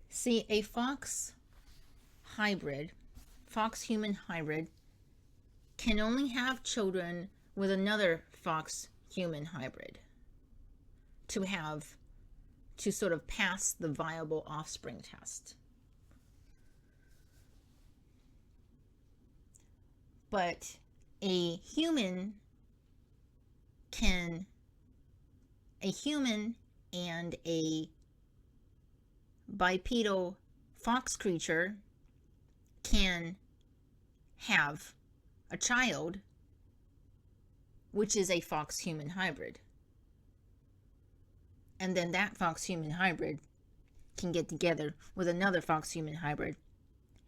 See, a fox-human hybrid, can only have children with another fox-human hybrid to sort of pass the viable offspring test. But a human and a bipedal fox creature can have a child, which is a fox-human hybrid. And then that fox-human hybrid can get together with another fox-human hybrid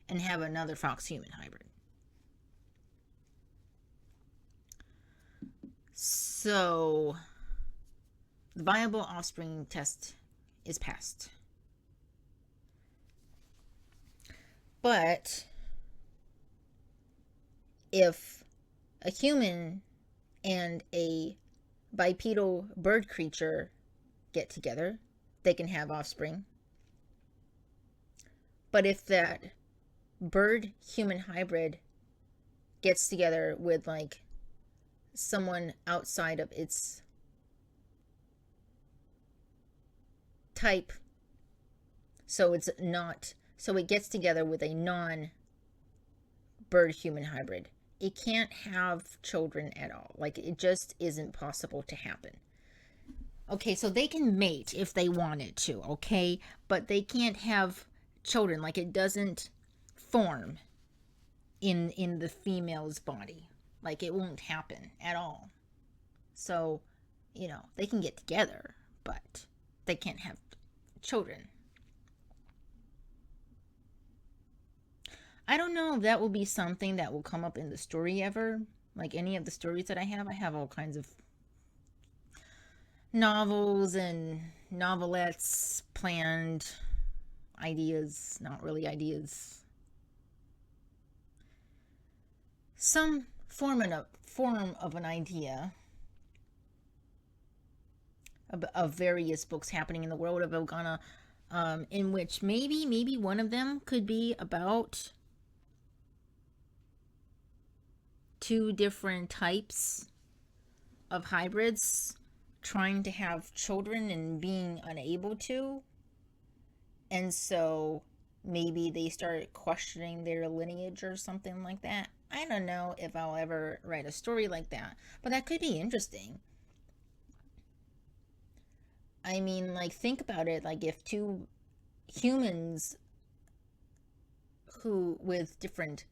and have another fox-human hybrid. So the viable offspring test is passed. But if a human and a bipedal bird creature get together, they can have offspring. But if that bird-human hybrid gets together with like someone outside of its type, so it gets together with a non-bird-human hybrid, it can't have children at all. Like, it just isn't possible to happen. Okay, so they can mate if they wanted to, okay? But they can't have children. Like, it doesn't form in the female's body. Like, it won't happen at all. So, they can get together, but they can't have children. I don't know if that will be something that will come up in the story ever. Like any of the stories that I have all kinds of novels and novelettes planned, ideas, not really ideas. Some form of an idea of various books happening in the world of Elgana, in which maybe one of them could be about two different types of hybrids trying to have children and being unable to. And so maybe they start questioning their lineage or something like that. I don't know if I'll ever write a story like that, but that could be interesting. I mean, like, think about it. Like, if two humans who with different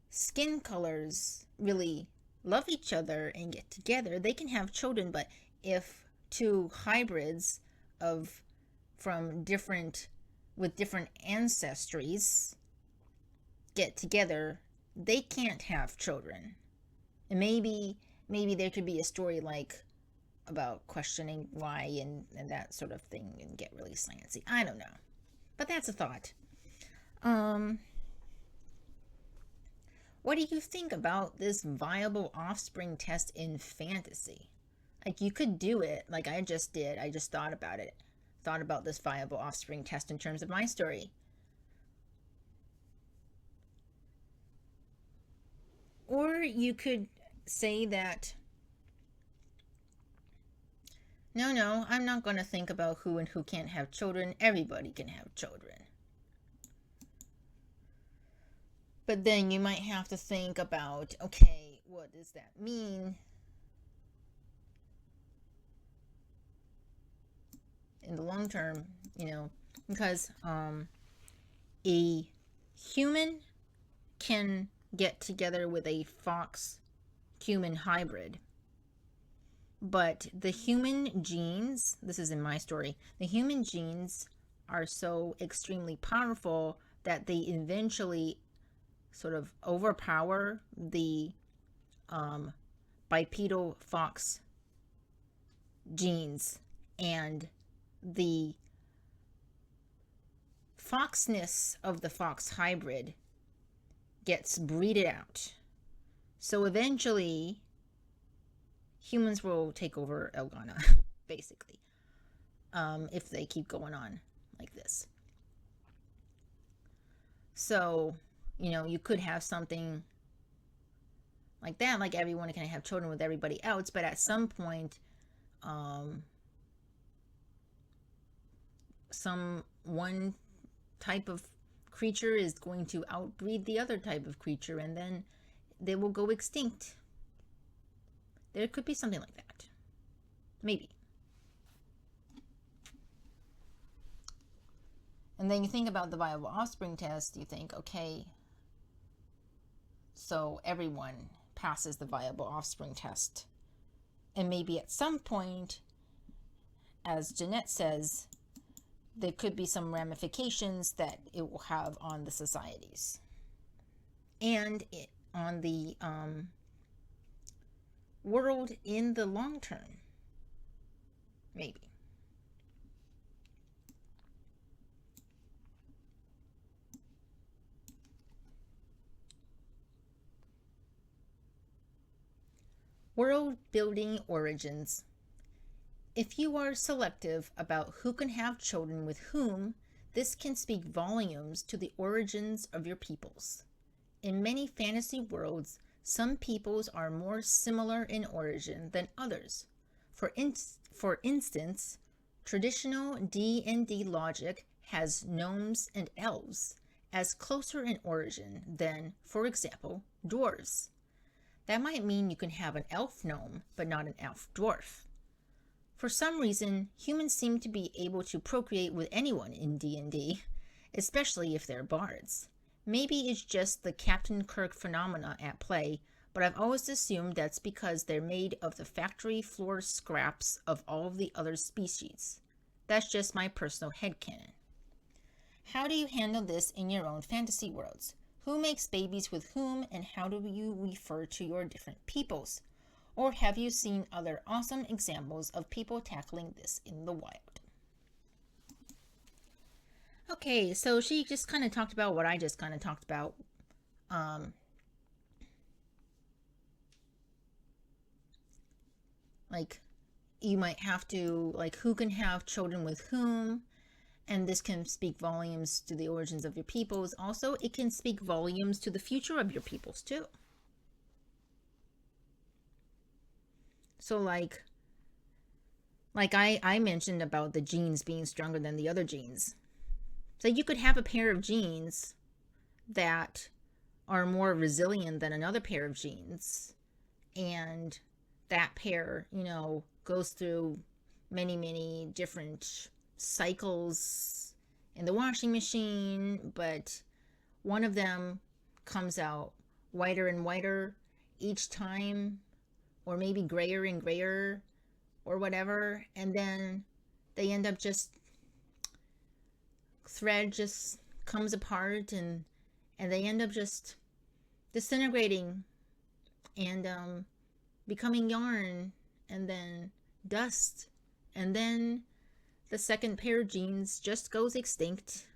skin colors really love each other and get together, they can have children. But if two hybrids of from different with different ancestries get together, they can't have children. And maybe there could be a story like about questioning why and that sort of thing and get really sciencey. I don't know. But that's a thought. What do you think about this viable offspring test in fantasy? Like, you could do it like I just did. I just thought about it. Thought about this viable offspring test in terms of my story. Or you could say that, no, I'm not going to think about who and who can't have children. Everybody can have children. But then you might have to think about, okay, what does that mean in the long term, because a human can get together with a fox human hybrid. But the human genes, this is in my story, the human genes are so extremely powerful that they eventually sort of overpower the bipedal fox genes, and the foxness of the fox hybrid gets breeded out. So eventually humans will take over Elgana, basically, if they keep going on like this. So, you could have something like that, like everyone can have children with everybody else, but at some point, one type of creature is going to outbreed the other type of creature, and then they will go extinct. There could be something like that. Maybe. And then you think about the viable offspring test, you think, okay, so everyone passes the viable offspring test. And maybe at some point, as Janet says, there could be some ramifications that it will have on the societies. And on the world in the long term. Maybe. World building origins. If you are selective about who can have children with whom, this can speak volumes to the origins of your peoples. In many fantasy worlds, some peoples are more similar in origin than others. For instance, traditional D&D logic has gnomes and elves as closer in origin than, for example, dwarves. That might mean you can have an elf gnome, but not an elf dwarf. For some reason, humans seem to be able to procreate with anyone in D&D, especially if they're bards. Maybe it's just the Captain Kirk phenomena at play, but I've always assumed that's because they're made of the factory floor scraps of all of the other species. That's just my personal headcanon. How do you handle this in your own fantasy worlds? Who makes babies with whom, and how do you refer to your different peoples? Or have you seen other awesome examples of people tackling this in the wild? Okay, so she just kind of talked about what I just kind of talked about. Like, you might have to, like, who can have children with whom, and this can speak volumes to the origins of your peoples. Also, it can speak volumes to the future of your peoples, too. So, like I mentioned about the genes being stronger than the other genes. So you could have a pair of genes that are more resilient than another pair of genes, and that pair, goes through many different cycles in the washing machine, but one of them comes out whiter and whiter each time, or maybe grayer and grayer, or whatever, and then they end up thread just comes apart, and they end up just disintegrating and becoming yarn, and then dust, and then the second pair of genes just goes extinct.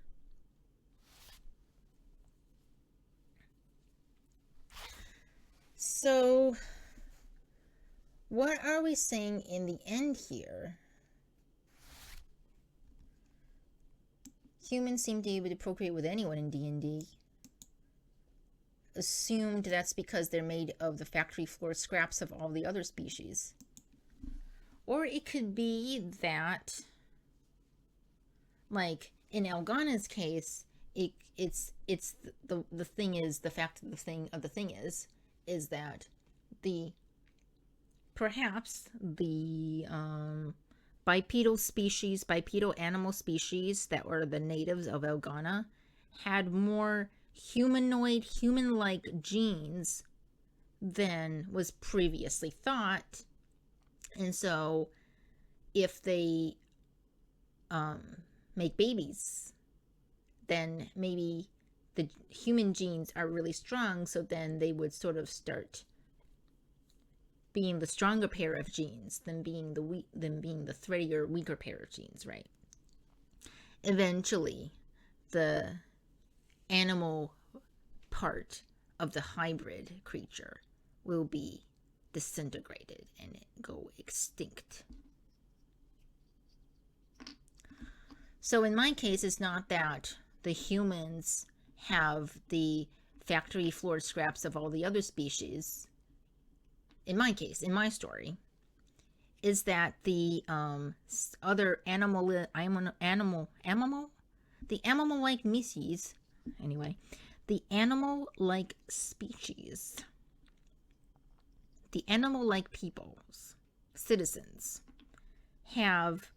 So what are we saying in the end here? Humans seem to be able to procreate with anyone in D&D. Assumed that's because they're made of the factory floor scraps of all the other species. Or it could be that, like in Elgana's case, it's the thing is, the fact of the thing is that perhaps the bipedal animal species that were the natives of Elgana had more humanoid, human-like genes than was previously thought. And so if they make babies, then maybe the human genes are really strong, so then they would sort of start being the stronger pair of genes than being the threadier, weaker pair of genes, right? Eventually, the animal part of the hybrid creature will be disintegrated and go extinct. So in my case, it's not that the humans have the factory floor scraps of all the other species. In my case, in my story, is that the other animal-like species, anyway, the animal-like species, the animal-like peoples, citizens, have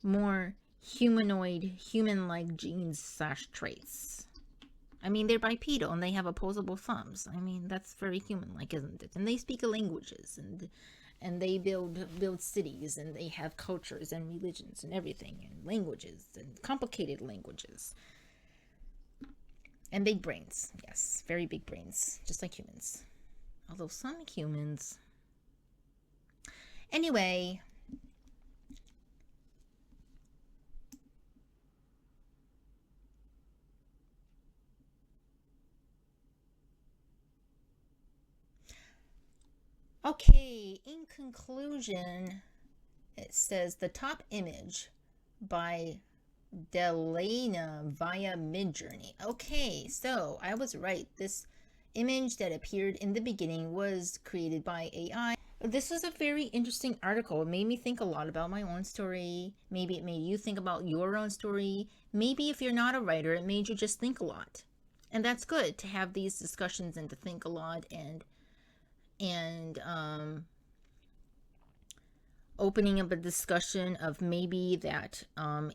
more humanoid, human-like genes / traits. I mean, they're bipedal and they have opposable thumbs. I mean, that's very human-like, isn't it? And they speak languages, and they build cities, and they have cultures and religions and everything, and languages and complicated languages. And big brains. Yes, very big brains, just like humans. Although some humans. Anyway, okay, in conclusion, it says the top image by Delana via Midjourney. Okay, so I was right. This image that appeared in the beginning was created by AI. This was a very interesting article. It made me think a lot about my own story. Maybe it made you think about your own story. Maybe if you're not a writer, it made you just think a lot. And that's good, to have these discussions and to think a lot and and opening up a discussion of maybe that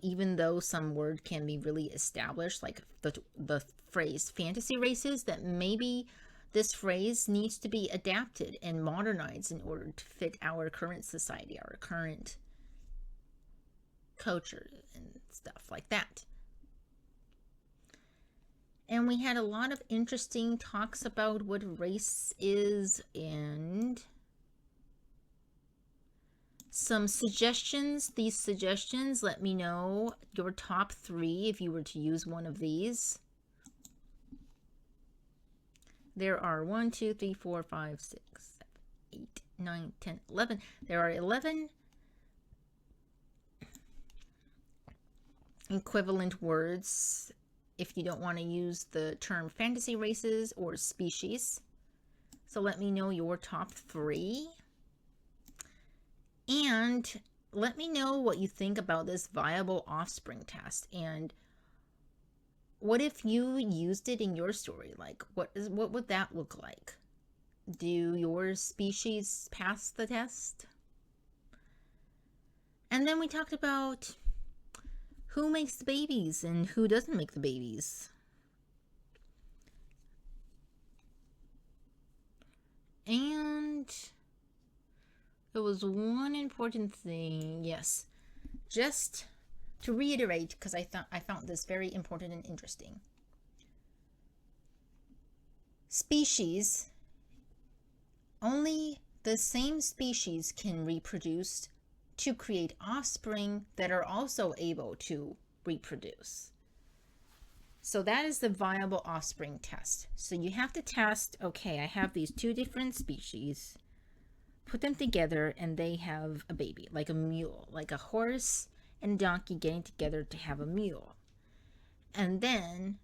even though some word can be really established, like the phrase fantasy races, that maybe this phrase needs to be adapted and modernized in order to fit our current society, our current culture and stuff like that. And we had a lot of interesting talks about what race is and some suggestions. These suggestions, let me know your top 3 if you were to use one of these. There are 1, 2, 3, 4, 5, 6, 7, 8, 9, 10, 11. There are 11 equivalent words if you don't want to use the term fantasy races or species. So let me know your top 3. And let me know what you think about this viable offspring test, and what if you used it in your story? Like, what would that look like? Do your species pass the test? And then we talked about who makes the babies and who doesn't make the babies. And there was one important thing, yes, just to reiterate, because I found this very important and interesting. Species, only the same species can reproduce to create offspring that are also able to reproduce. So that is the viable offspring test. So you have to test, okay, I have these 2 different species, put them together, and they have a baby, like a mule, like a horse and donkey getting together to have a mule. And then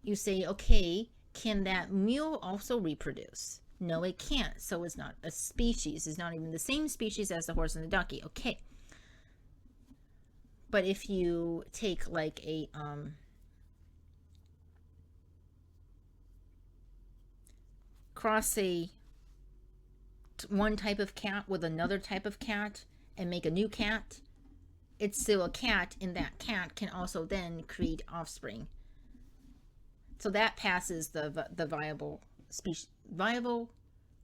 you say, okay, can that mule also reproduce? No, it can't. So it's not a species. It's not even the same species as the horse and the donkey. Okay. But if you take like a cross one type of cat with another type of cat and make a new cat, it's still a cat, and that cat can also then create offspring. So that passes the viable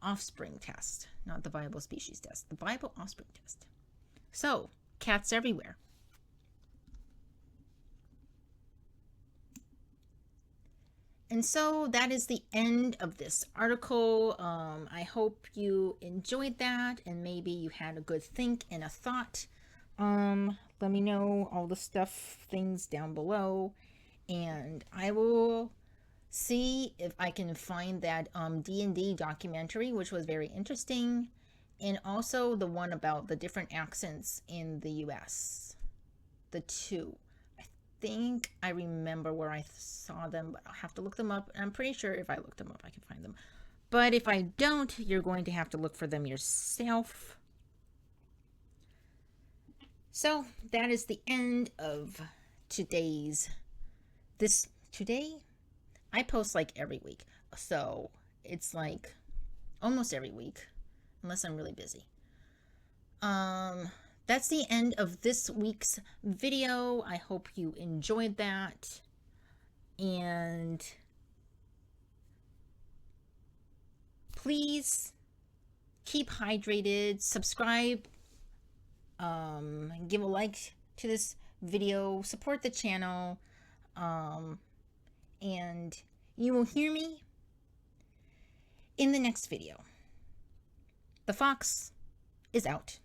offspring test, not the viable species test, the viable offspring test. So cats everywhere. And so that is the end of this article. I hope you enjoyed that, and maybe you had a good think and a thought. Let me know all the things down below, and I will see if I can find that D&D documentary, which was very interesting, and also the one about the different accents in the US. The 2. I think I remember where I saw them, but I'll have to look them up. I'm pretty sure if I look them up, I can find them. But if I don't, you're going to have to look for them yourself. So that is the end of today's. Today, I post like every week. So it's like almost every week, unless I'm really busy. That's the end of this week's video. I hope you enjoyed that. And please keep hydrated, subscribe, give a like to this video, support the channel, and you will hear me in the next video. The fox is out.